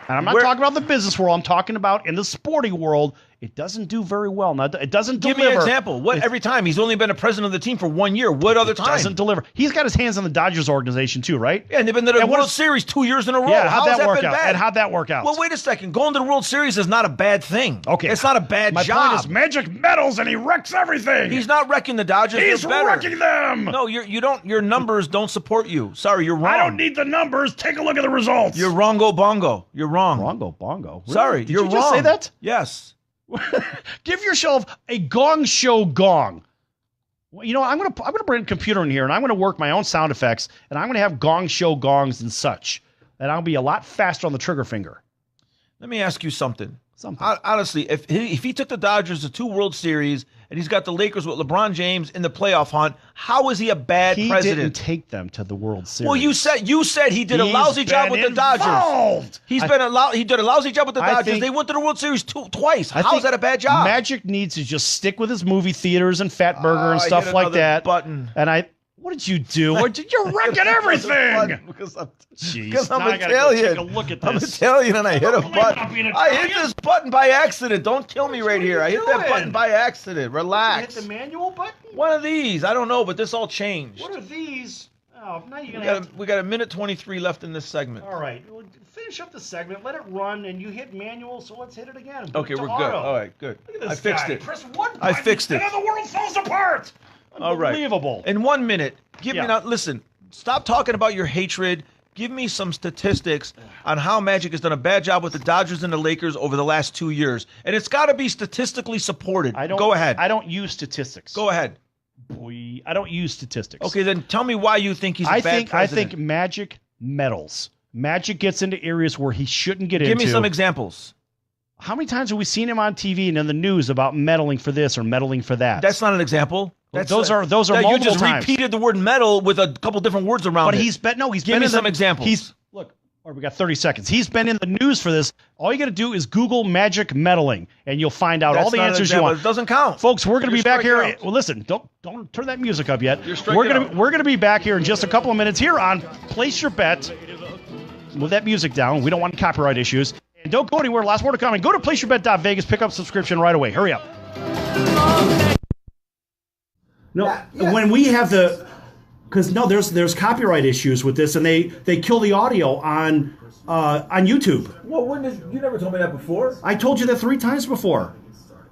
and I'm not talking about the business world, I'm talking about in the sporting world, it doesn't do very well. Now, it doesn't deliver. Give me an example. What every time? He's only been a president of the team for 1 year. What other time? Doesn't deliver. He's got his hands on the Dodgers organization too, right? Yeah, and they've been to the World Series 2 years in a row. Yeah, how'd that work been out? bad? And how'd that work out? Well, wait a second. Going to the World Series is not a bad thing. Okay. It's not a bad My job. point is Magic medals and he wrecks everything. He's not wrecking the Dodgers. He's wrecking them. No, your numbers don't support you. Sorry, you're wrong. I don't need the numbers. Take a look at the results. You're wrongo bongo. You're wrong. Wrongo bongo. Really? Sorry, Did you're you just wrong. say that? Yes. Give yourself a gong show gong. Well, you know, I'm gonna bring a computer in here and I'm gonna work my own sound effects and I'm gonna have gong show gongs and such, and I'll be a lot faster on the trigger finger. Let me ask you something. Something. Honestly, if he took the Dodgers to 2 World Series and he's got the Lakers with LeBron James in the playoff hunt, how is he a bad president? He didn't take them to the World Series. Well, you said he did a lousy job with the Dodgers. He did a lousy job with the Dodgers. They went to the World Series twice. How is that a bad job? Magic needs to just stick with his movie theaters and Fatburger and stuff like that. Button. And what did you do? You're wrecking everything. Because I'm I Italian. Take a look at this. I'm Italian and I hit a button. I hit this button by accident. Don't kill me right here. I hit that button by accident. Relax. You hit the manual button? One of these. I don't know, but this all changed. What are these? Oh, now you're gonna We got a minute 23 left in this segment. All right. Well, finish up the segment. Let it run, and you hit manual, so let's hit it again. Okay, we're good. All right, good. Look at this I fixed guy. it. Press one button, I fixed it. and then the world falls apart. All right. Unbelievable. In 1 minute, give me Yeah. now. Listen, stop talking about your hatred. Give me some statistics on how Magic has done a bad job with the Dodgers and the Lakers over the last 2 years, and it's got to be statistically supported. Go ahead. I don't use statistics. Go ahead. Boy, I don't use statistics. Okay, then tell me why you think he's a bad president. I think Magic meddles. Magic gets into areas where he shouldn't get into. Give me some examples. How many times have we seen him on TV and in the news about meddling for this or meddling for that? That's not an example. Those are multiple you just times. repeated the word meddle with a couple different words around But it. Give me some examples. We got 30 seconds. He's been in the news for this. All you got to do is Google Magic meddling, and you'll find out all the answers you want. It doesn't count, folks. We're going to be back here. Out. Well, listen, don't turn that music up yet. We're going to be back here in just a couple of minutes here on Place Your Bet. Move that music down. We don't want copyright issues. And don't go anywhere. Last word to come. Go to placeyourbet.vegas. Pick up subscription right away. Hurry up. No, when we have the Because no, there's copyright issues with this, and they kill the audio on YouTube. Well, you never told me that before. I told you that 3 times before.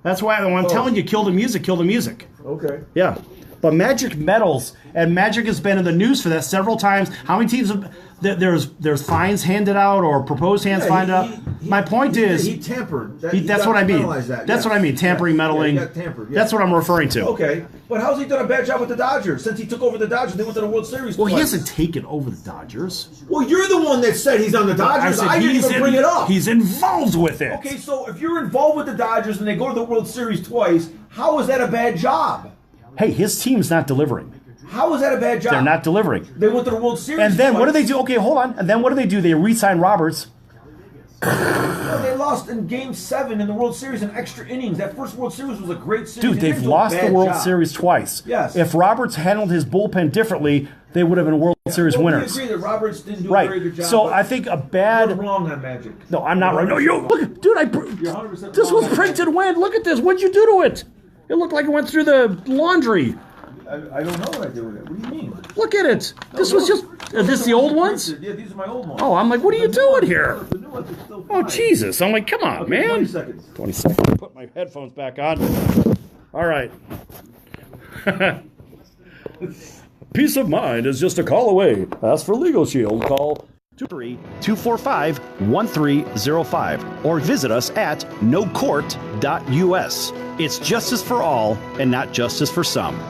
That's why when I'm telling you, kill the music. Okay. Yeah. But Magic meddles, and Magic has been in the news for that several times. How many teams have... There's fines handed out or proposed fines handed out. My point is... He tampered. That's what I mean. That's what I mean. Tampering, meddling. Yeah, he got tampered. Yeah. That's what I'm referring to. Okay. But how's he done a bad job with the Dodgers? Since he took over the Dodgers, they went to the World Series Well, twice. he hasn't taken over the Dodgers. Well, you're the one that said he's on the Dodgers. I didn't even bring it up. He's involved with it. Okay, so if you're involved with the Dodgers and they go to the World Series twice, how is that a bad job? Hey, his team's not delivering. How is that a bad job? They're not delivering. They went to the World Series And then twice. what do they do? Okay, hold on. And then what do they do? They re-sign Roberts. They lost in Game 7 in the World Series in extra innings. That first World Series was a great series. Dude, they've lost the World Series twice. Yes. If Roberts handled his bullpen differently, they would have been World Series winners. We agree that Roberts didn't do a Right. very good job. So but I think a bad... You're wrong on Magic. No, I'm not right. No, you look, dude. You're 100% This wrong was on printed when? Look at this. What'd you do to it? It looked like it went through the laundry. I don't know what I did with it. What do you mean? Look at it. This was just. Are this the old ones? Yeah, these are my old ones. Oh, I'm like, what are you doing here? The new ones are still Oh, fine. Jesus. I'm like, come on, Okay, man. 20 seconds. 20 seconds. Put my headphones back on. All right. Peace of mind is just a call away. Ask for Legal Shield. Call 245-1305 or visit us at nocourt.us. It's justice for all and not justice for some.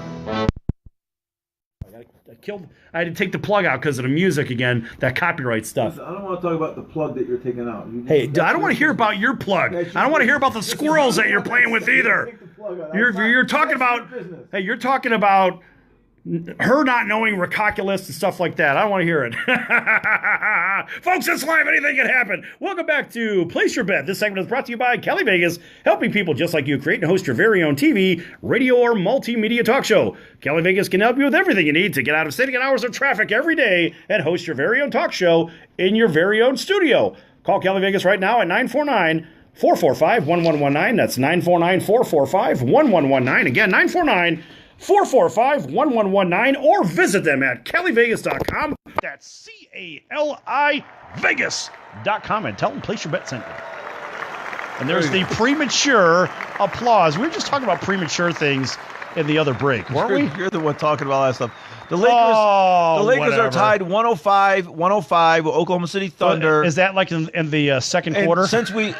I had to take the plug out because of the music again, that copyright stuff. I don't want to talk about the plug that you're taking out. Hey, I don't want to hear about your plug. I don't want to hear about the squirrels that you're playing with either. You're talking about, hey, you're talking about her not knowing Rockoculus and stuff like that. I don't want to hear it. Folks, it's live. Anything can happen. Welcome back to Place Your Bet. This segment is brought to you by Kelly Vegas, helping people just like you create and host your very own TV, radio, or multimedia talk show. Kelly Vegas can help you with everything you need to get out of sitting in hours of traffic every day and host your very own talk show in your very own studio. Call Kelly Vegas right now at 949-445-1119. That's 949-445-1119. Again, 949-445-1119, or visit them at kellyvegas.com. That's CALI Vegas.com, and tell them Place Your Bet sent you. And there's the premature applause. We were just talking about premature things in the other break, weren't we? You're the one talking about all that stuff. The Lakers are tied 105 with Oklahoma City Thunder. Is that like in the second quarter? Since we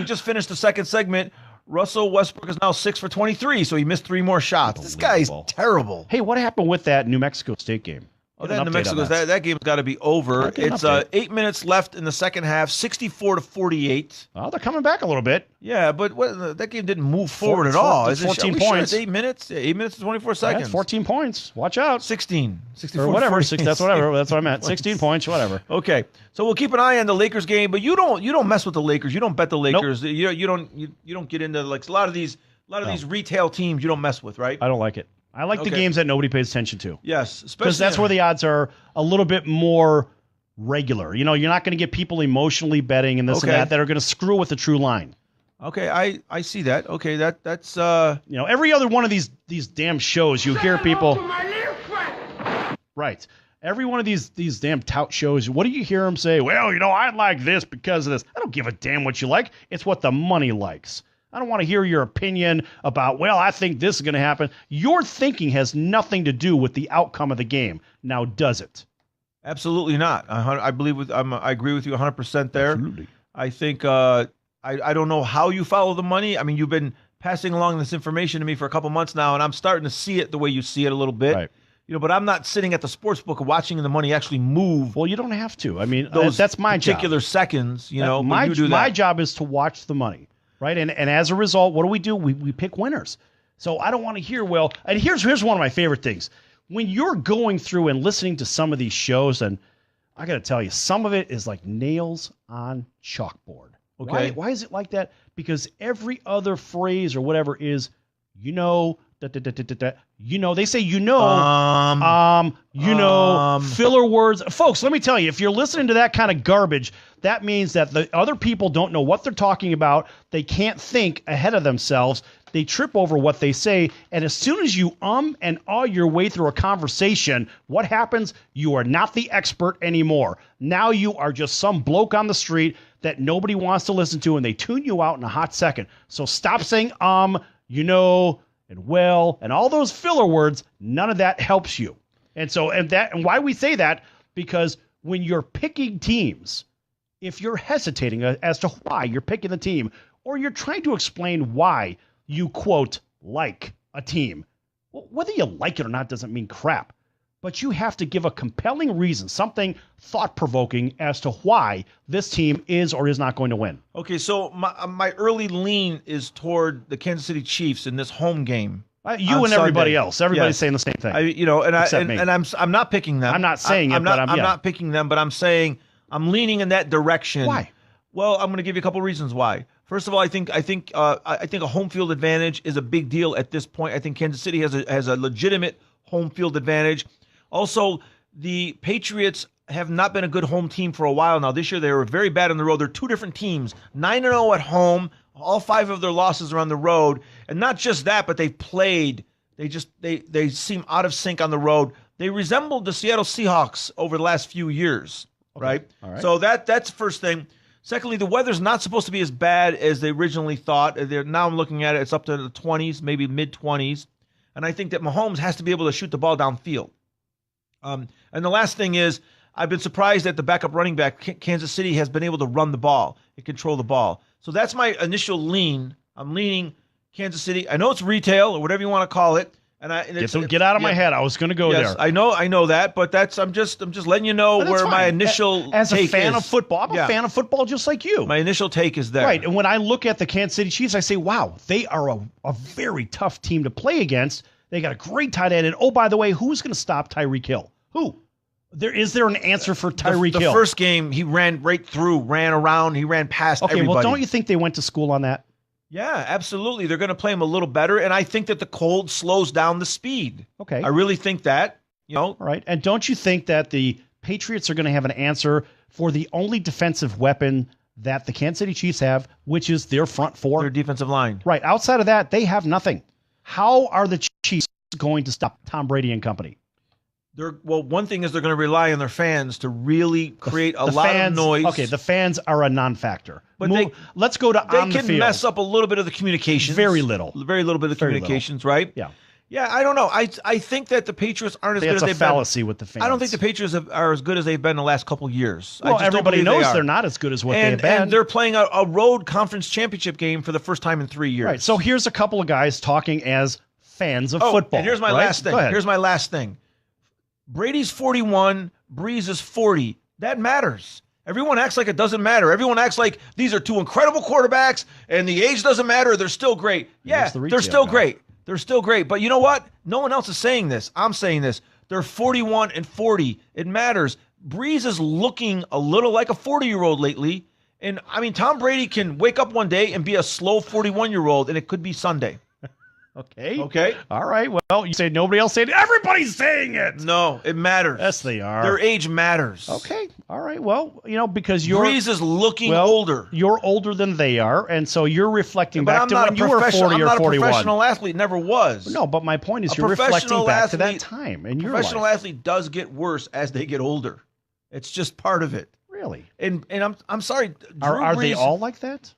just finished the second segment, Russell Westbrook is now 6 for 23, so he missed 3 more shots. This guy's terrible. Hey, what happened with that New Mexico State game? Oh, that New Mexico, that game's got to be over. It's 8 minutes left in the second half, 64-48. Well, they're coming back a little bit. Yeah, but that game didn't move forward at all. It's 14 points. Sure it's 8 minutes? Yeah, 8 minutes and 24 seconds. That's 14 points. Watch out. 16. 64 or whatever. 14. That's whatever. That's what I meant. 16 points, whatever. Okay. So we'll keep an eye on the Lakers game, but you don't mess with the Lakers. You don't bet the Lakers. Nope. You don't get into like a lot of these retail teams you don't mess with, right? I don't like it. I like the games that nobody pays attention to. Yes, because that's where the odds are a little bit more regular. You know, you're not going to get people emotionally betting and this and that are going to screw with the true line. Okay, I see that. Okay, that's every other one of these damn shows you hear people. Right. Every one of these damn tout shows, what do you hear them say? Well, I like this because of this. I don't give a damn what you like. It's what the money likes. I don't want to hear your opinion about, well, I think this is going to happen. Your thinking has nothing to do with the outcome of the game. Now, does it? Absolutely not. I agree with you 100% there. Absolutely. I think I don't know how you follow the money. I mean, you've been passing along this information to me for a couple months now, and I'm starting to see it the way you see it a little bit. Right. But I'm not sitting at the sports book watching the money actually move. Well, you don't have to. I mean, those that's my particular job. Seconds. My job is to watch the money. Right, and as a result, what do? We pick winners. So I don't want to hear, well, and here's one of my favorite things. When you're going through and listening to some of these shows, and I got to tell you, some of it is like nails on chalkboard. Okay. Why is it like that? Because every other phrase or whatever is, they say, filler words. Folks, let me tell you, if you're listening to that kind of garbage, that means that the other people don't know what they're talking about. They can't think ahead of themselves. they trip over what they say, and as soon as you and your way through a conversation, what happens? You are not the expert anymore. Now you are just some bloke on the street that nobody wants to listen to, and they tune you out in a hot second. So stop saying you know, and well, and all those filler words. None of that helps you. And why we say that, because when you're picking teams, if you're hesitating as to why you're picking the team, or you're trying to explain why you, quote, like a team, well, whether you like it or not doesn't mean crap. But you have to give a compelling reason, something thought-provoking as to why this team is or is not going to win. Okay, so my early lean is toward the Kansas City Chiefs in this home game. You and everybody else. Everybody's saying the same thing. I'm not picking them. I'm not saying I'm not picking them, but I'm saying I'm leaning in that direction. Why? Well, I'm going to give you a couple reasons why. First of all, I think a home field advantage is a big deal at this point. I think Kansas City has a legitimate home field advantage. Also, the Patriots have not been a good home team for a while now. This year they were very bad on the road. They're two different teams, 9-0 at home. All 5 of their losses are on the road, and not just that, but they've played. They seem out of sync on the road. They resembled the Seattle Seahawks over the last few years, right? All right. So that's the first thing. Secondly, the weather's not supposed to be as bad as they originally thought. Now I'm looking at it; it's up to the 20s, maybe mid-20s, and I think that Mahomes has to be able to shoot the ball downfield. And the last thing is, I've been surprised that the backup running back, Kansas City, has been able to run the ball and control the ball. So that's my initial lean. I'm leaning Kansas City. I know it's retail or whatever you want to call it. Get out of my head. I was going to go there. I know that, but I'm just letting you know where my initial as take a fan is. Of football. I'm a fan of football just like you. My initial take is there. Right, and when I look at the Kansas City Chiefs, I say, wow, they are a very tough team to play against. They got a great tight end, and oh, by the way, who's going to stop Tyreek Hill? Who? Is there an answer for Tyreek Hill? The first game, he ran right through, ran around, he ran past everybody. Well, don't you think they went to school on that? Yeah, absolutely. They're going to play him a little better, and I think that the cold slows down the speed. Okay. I really think that, All right, and don't you think that the Patriots are going to have an answer for the only defensive weapon that the Kansas City Chiefs have, which is their front four? Their defensive line. Right. Outside of that, they have nothing. How are the Chiefs going to stop Tom Brady and company? One thing is they're going to rely on their fans to really create a lot of noise. Okay, the fans are a non-factor. But let's go to on the field. They can mess up a little bit of the communications. Very little bit of communications, right? Yeah. Yeah, I don't know. I think that the Patriots aren't as good as they've been. It's a fallacy with the fans. I don't think the Patriots are as good as they've been the last couple years. Well, everybody knows they're not as good as what they've been. And they're playing a road conference championship game for the first time in 3 years. Right. So here's a couple of guys talking as fans of football. And here's my last thing. Here's my last thing. Brady's 41, Breeze is 40. That matters. Everyone acts like it doesn't matter. Everyone acts like these are two incredible quarterbacks and the age doesn't matter. They're still great. Yeah, they're still great. They're still great. But you know what? No one else is saying this. I'm saying this. They're 41 and 40. It matters. Breeze is looking a little like a 40-year-old lately. And, I mean, Tom Brady can wake up one day and be a slow 41-year-old, and it could be Sunday. Okay. All right. Well, you say nobody else saying it. Everybody's saying it. No, it matters. Yes, they are. Their age matters. Okay. All right. Well, because Breeze is looking older. You're older than they are, and so you're reflecting back to when you were 40 or 41. I'm not a professional athlete. Never was. No, but my point is you're reflecting back to that time in your life. Professional athlete does get worse as they get older. It's just part of it. Really? And I'm sorry. Are they all like that?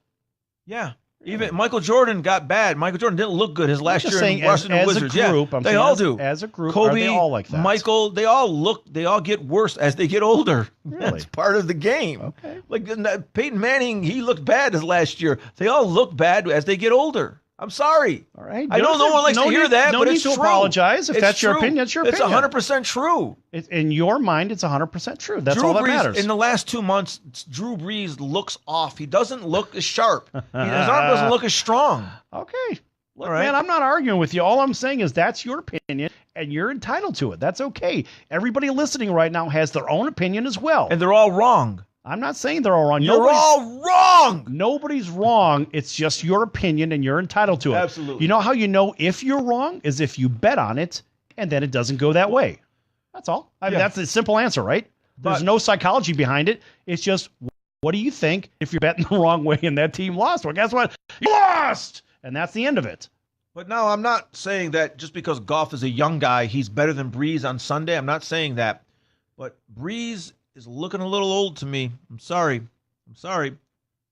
Yeah. Even Michael Jordan got bad. Michael Jordan didn't look good his last year in Washington Wizards. As a group, they all do. As a group, Kobe, are they all like that? Michael, they all get worse as they get older. Really? That's part of the game. Okay. Like Peyton Manning, he looked bad his last year. They all look bad as they get older. I'm sorry. All right. I know no one likes to hear that, but it's true. No need to apologize. If that's your opinion, it's your opinion. It's 100% true. In your mind, it's 100% true. That's all that matters. In the last 2 months, Drew Brees looks off. He doesn't look as sharp. His arm doesn't look as strong. Okay. Look, man, I'm not arguing with you. All I'm saying is that's your opinion, and you're entitled to it. That's okay. Everybody listening right now has their own opinion as well. And they're all wrong. I'm not saying they're all wrong. You're all wrong. Nobody's wrong. It's just your opinion, and you're entitled to it. Absolutely. You know how you know if you're wrong is if you bet on it, and then it doesn't go that way. That's all. I mean, that's the simple answer, right? There's no psychology behind it. It's just, what do you think if you're betting the wrong way and that team lost? Well, guess what? You lost! And that's the end of it. But no, I'm not saying that just because Goff is a young guy, he's better than Breeze on Sunday. I'm not saying that. But Breeze is looking a little old to me. I'm sorry.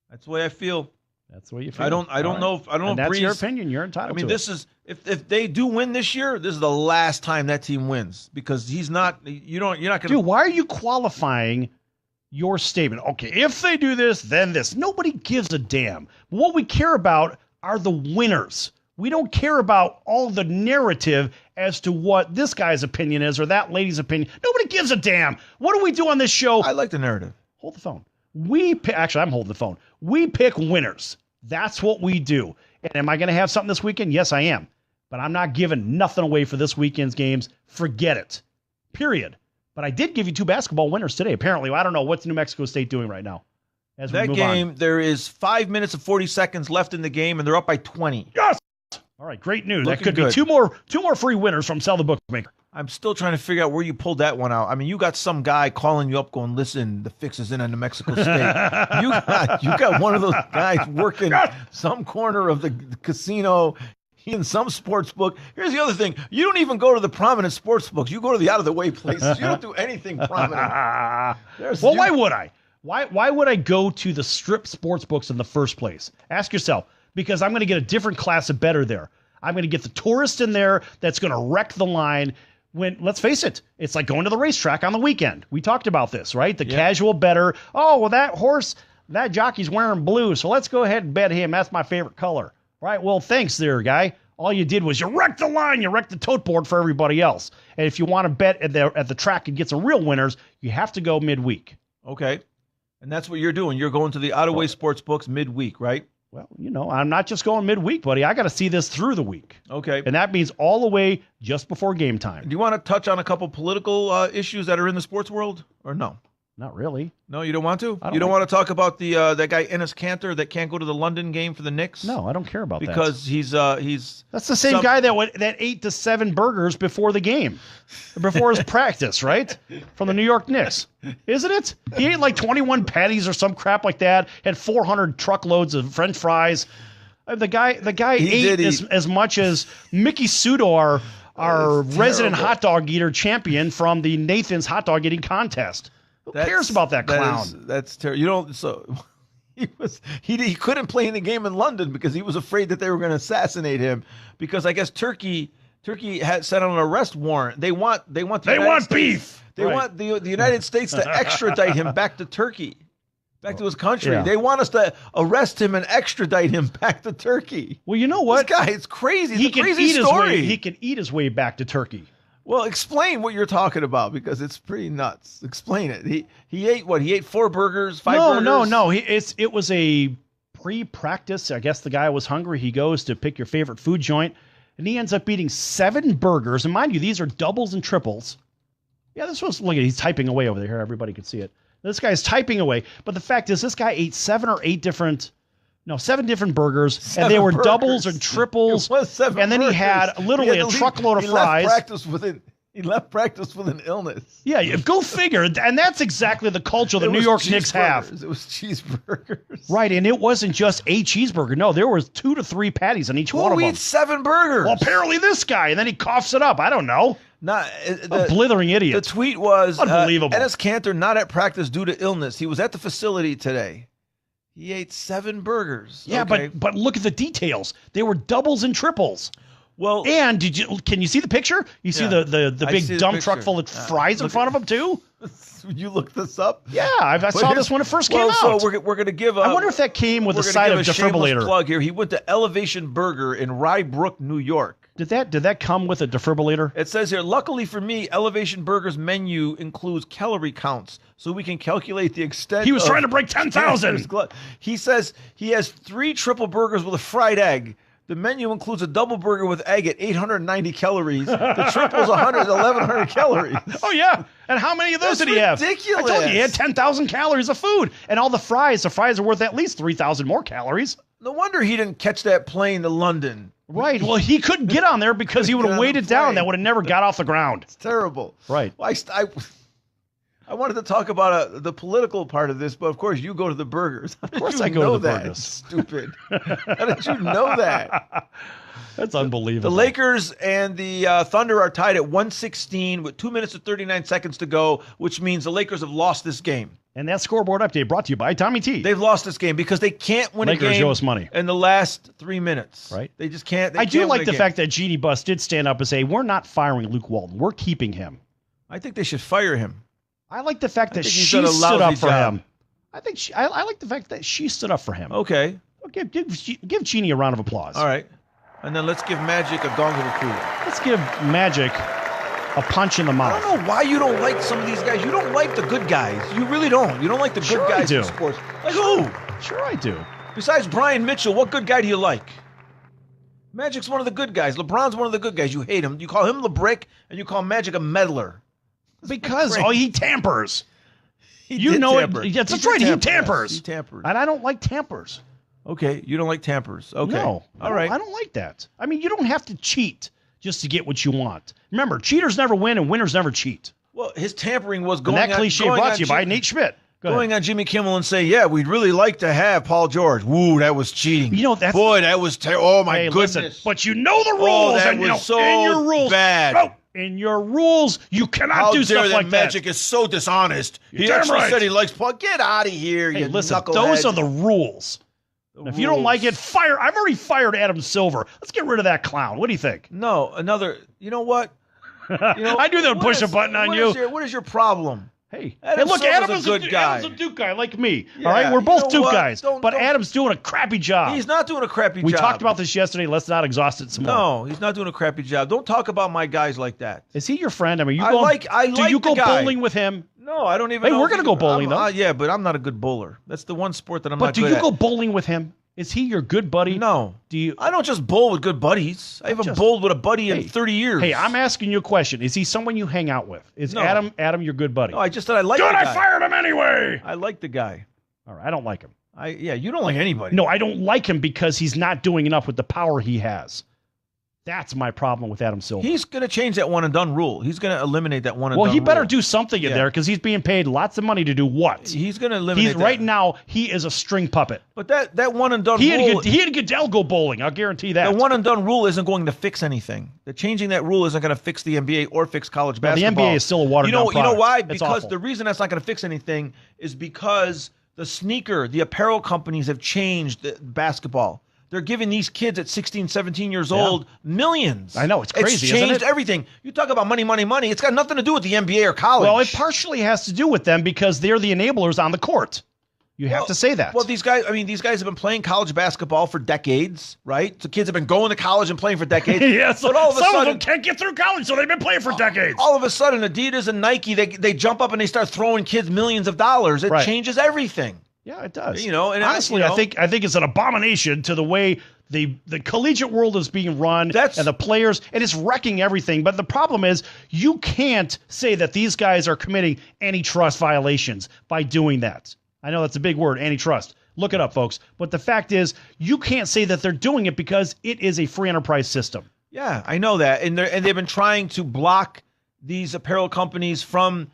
That's the way I feel. That's the way you feel. I don't know if that's Breeze, your opinion. You're entitled to it. this is if they do win this year, this is the last time that team wins because he's not. You're not going to. Dude, why are you qualifying your statement? Okay, if they do this, then this. Nobody gives a damn. What we care about are the winners. We don't care about all the narrative as to what this guy's opinion is or that lady's opinion. Nobody gives a damn. What do we do on this show? I like the narrative. Hold the phone. Actually, I'm holding the phone. We pick winners. That's what we do. And am I going to have something this weekend? Yes, I am. But I'm not giving nothing away for this weekend's games. Forget it. Period. But I did give you 2 basketball winners today. Apparently, I don't know what's New Mexico State doing right now. As we That move game, on. there is 5 minutes and 40 seconds left in the game, and they're up by 20. Yes! All right, great news. That Looking could be good. two more free winners from Sal the Bookmaker. I'm still trying to figure out where you pulled that one out. I mean, you got some guy calling you up going, listen, the fix is in on New Mexico State. you got one of those guys working some corner of the casino in some sports book. Here's the other thing. You don't even go to the prominent sports books. You go to the out-of-the-way places. You don't do anything prominent. Why would I? Why would I go to the strip sports books in the first place? Ask yourself. Because I'm going to get a different class of bettor there. I'm going to get the tourist in there that's going to wreck the line. When, let's face it, it's like going to the racetrack on the weekend. We talked about this, right? The casual bettor. Oh, well, that jockey's wearing blue, so let's go ahead and bet him. That's my favorite color. Right? Well, thanks there, guy. All you did was you wrecked the line. You wrecked the tote board for everybody else. And if you want to bet at the track and get some real winners, you have to go midweek. Okay. And that's what you're doing. You're going to the out-of-way sports books midweek, right? Well, I'm not just going midweek, buddy. I got to see this through the week. Okay. And that means all the way just before game time. Do you want to touch on a couple political issues that are in the sports world or no? Not really. No, you don't want to? I don't You don't like- want to talk about the that guy Enes Kanter that can't go to the London game for the Knicks? No, I don't care about that. Because he's That's the same guy that ate the 7 burgers before the game, before his practice, right? From the New York Knicks, isn't it? He ate like 21 patties or some crap like that. Had 400 truckloads of French fries. The guy ate as much as Mickey Sudo, our resident hot dog eater champion from the Nathan's hot dog eating contest. Who cares about that clown? That's terrible. You don't. So he couldn't play in the game in London because he was afraid that they were going to assassinate him because I guess Turkey had set on an arrest warrant. They want beef. They Right. want the United States to extradite him back to Turkey, back to his country. Yeah. They want us to arrest him and extradite him back to Turkey. Well, you know what? This guy, it's crazy. It's He a can crazy eat story. He can eat his way back to Turkey. Well, explain what you're talking about because it's pretty nuts. Explain it. He ate what? He ate 4 burgers, 5 burgers? No. It was a pre-practice. I guess the guy was hungry. He goes to pick your favorite food joint, and he ends up eating 7 burgers. And mind you, these are doubles and triples. Yeah, look at he's typing away over there. Everybody can see it. This guy's typing away. But the fact is, this guy ate 7 different burgers, and they were doubles and triples. It was 7 and then he burgers. had literally a truckload of fries. He left practice with an illness. Yeah, go figure. And that's exactly the culture the It New was York Knicks have. cheeseburgers. It was cheeseburgers. Right, and it wasn't just a cheeseburger. No, there was 2 to 3 patties on each one of Who them. eats 7 burgers? Well, apparently this guy, and then he coughs it up. I don't know. A blithering The idiot. tweet was, Unbelievable. Enes Kanter not at practice due to illness. He was at the facility today. He ate 7 burgers. Yeah, Okay. but look at the details. They were doubles and triples. Well, And can you see the picture? You see Yeah. the I big see the dump picture. truck full of fries in Look front of him too? you looked this up? Yeah, I saw this when it first came So out. we're going to give I wonder if that came with we're a gonna side give of a shameless defibrillator. plug here. He went to Elevation Burger in Rye Brook, New York. Did that come with a defibrillator? It says here, luckily for me, Elevation Burger's menu includes calorie counts, so we can calculate the extent. He was of trying to break 10,000. He says he has 3 triple burgers with a fried egg. The menu includes a double burger with egg at 890 calories. The triple's 1,100 calories. Oh, yeah. And how many of those That's did he have? ridiculous. I told you, he had 10,000 calories of food. And all the fries are worth at least 3,000 more calories. No wonder he didn't catch that plane to London. Right. Well, he couldn't get on there because he would Get have on weighed the it down. plane. That would have never got off the ground. It's terrible. Right. Well, I wanted to talk about the political part of this, but of course you go to the burgers. Of course I go to the burgers. Stupid. How did you know that? That's unbelievable. The Lakers and the Thunder are tied at 116 with 2 minutes and 39 seconds to go, which means the Lakers have lost this game. And that scoreboard update brought to you by Tommy T. They've lost this game because they can't win Lakers a game owe us money. in the last 3 minutes. Right. They just can't. I do like the fact that Genie Bus did stand up and say, we're not firing Luke Walton. We're keeping him. I think they should fire him. I like the fact that she he's done a stood up lousy for job. him. I like the fact that she stood up for him. Okay. Give Genie a round of applause. All right. And then let's give Magic a gong of approval. Let's give Magic a punch in the mouth. I don't know why you don't like some of these guys. You don't like the good guys. You really don't. You don't like the good Sure I guys do. in sports. Like who? Sure I do. Besides Brian Mitchell, what good guy do you like? Magic's one of the good guys. LeBron's one of the good guys. You hate him. You call him LeBrick, and you call Magic a meddler. Because he tampers. He You did know tamper. it. That's did right. He tamper, tampers. yes. He tampers. And I don't like tampers. Okay, you don't like tampers. Okay. No. All right. I don't like that. I mean, you don't have to cheat just to get what you want. Remember, cheaters never win and winners never cheat. Well, his tampering was And going that on. cliche going brought on to you by Jim- Nate Schmidt. Go Going ahead. on Jimmy Kimmel and say, yeah, we'd really like to have Paul George. Woo, that was cheating. You know, that's- Boy, that was oh my Hey, goodness. listen, but you know the rules. Oh, that and you was know, so in your rules, bad. Oh, in your rules, you cannot How do dare stuff that like Magic that. is so dishonest. He damn actually right. said he likes Paul. Get out of here, Hey, you listen, knucklehead. those are the rules. The If you don't like rules. it, fire. I've already fired Adam Silver. Let's get rid of that clown. What do you think? No, another. You know what? You know, I knew they would what push is- a button on what you. is what is your problem? Hey, Adam look, Silver's Adam a is good guy. Adam's a Duke guy like me. Yeah, all right, we're you both know Duke what? guys, Don't- but Adam's doing a crappy job. He's not doing a crappy we job. talked about this yesterday. Let's not exhaust it some more. No, he's not doing a crappy job. Don't talk about my guys like that. Is he your friend? I mean, I do like you go the guy. bowling with him? No, I don't even. Hey, know we're if he gonna go can- bowling, I'm- though. Yeah, but I'm not a good bowler. That's the one sport that I'm But not do good you at. go bowling with him? Is he your good buddy? No. Do you? I don't just bowl with good buddies. I haven't bowled with a buddy in 30 years. Hey, I'm asking you a question. Is he someone you hang out with? Is No. Adam your good buddy? No, I just said I like Good, the guy. I fired him anyway. I like the guy. All right, I don't like him. Yeah, you don't like anybody. No, I don't like him because he's not doing enough with the power he has. That's my problem with Adam Silver. He's going to change that one and done rule. He's going to eliminate that one and Well, done he better rule. do something in Yeah. there because he's being paid lots of money to do what? He's going to eliminate that. Right now, he is a string puppet. But that one and done He rule. had Goodell go bowling. I'll guarantee that. The one and done rule isn't going to fix anything. The changing that rule isn't going to fix the NBA or fix college No, the basketball. NBA is still a watered down You know product. why? It's Because awful. the reason that's not going to fix anything is because the apparel companies have changed the basketball. They're giving these kids at 16, 17 years old millions. I know, it's crazy, It's isn't changed it? everything. You talk about money, money, money. It's got nothing to do with the NBA or college. Well, it partially has to do with them because they're the enablers on the court. You have to say that. Well, these guys have been playing college basketball for decades, right? So kids have been going to college and playing for decades. yeah, so but all of a some sudden, of them can't get through college, so they've been playing for decades. all of a sudden, Adidas and Nike, they jump up and they start throwing kids millions of dollars. It Right. changes everything. Yeah, it does. You know, and honestly, I think it's an abomination to the way the collegiate world is being run and the players, and it's wrecking everything. But the problem is, you can't say that these guys are committing antitrust violations by doing that. I know that's a big word, antitrust. Look it up, folks. But the fact is, you can't say that they're doing it because it is a free enterprise system. Yeah, I know that, and they've been trying to block these apparel companies from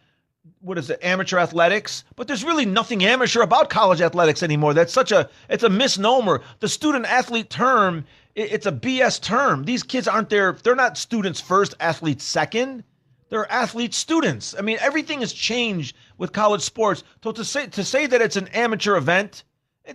amateur athletics, but there's really nothing amateur about college athletics anymore. It's a misnomer. The student athlete term, it's a BS term. These kids they're not students first, athletes second. They're athlete students. I mean, everything has changed with college sports. So to say that it's an amateur event,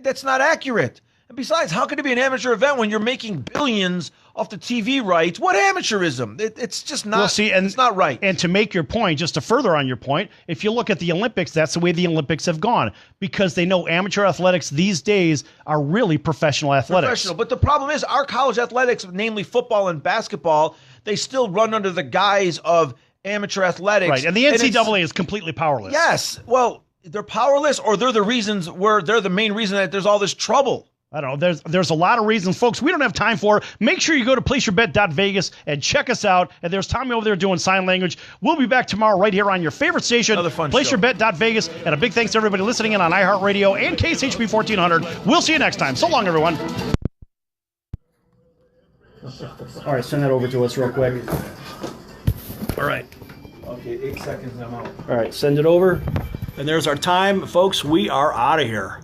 that's not accurate. And besides, how could it be an amateur event when you're making billions off the TV rights? What amateurism? It's just not. Well, see, and it's not right. And to make your point, just to further on your point, if you look at the Olympics, that's the way the Olympics have gone because they know amateur athletics these days are really professional athletics. But the problem is our college athletics, namely football and basketball, they still run under the guise of amateur athletics. Right, and the NCAA is completely powerless. Yes. Well, they're powerless, or they're the main reason that there's all this trouble. I don't know. There's a lot of reasons, folks. We don't have time for. Make sure you go to placeyourbet.vegas and check us out. And there's Tommy over there doing sign language. We'll be back tomorrow right here on your favorite station, Another fun show. placeyourbet.vegas. And a big thanks to everybody listening in on iHeartRadio and KSHP 1400. We'll see you next time. So long, everyone. All right, send that over to us real quick. All right. Okay, 8 seconds and I'm out. All right, send it over. And there's our time. Folks, we are out of here.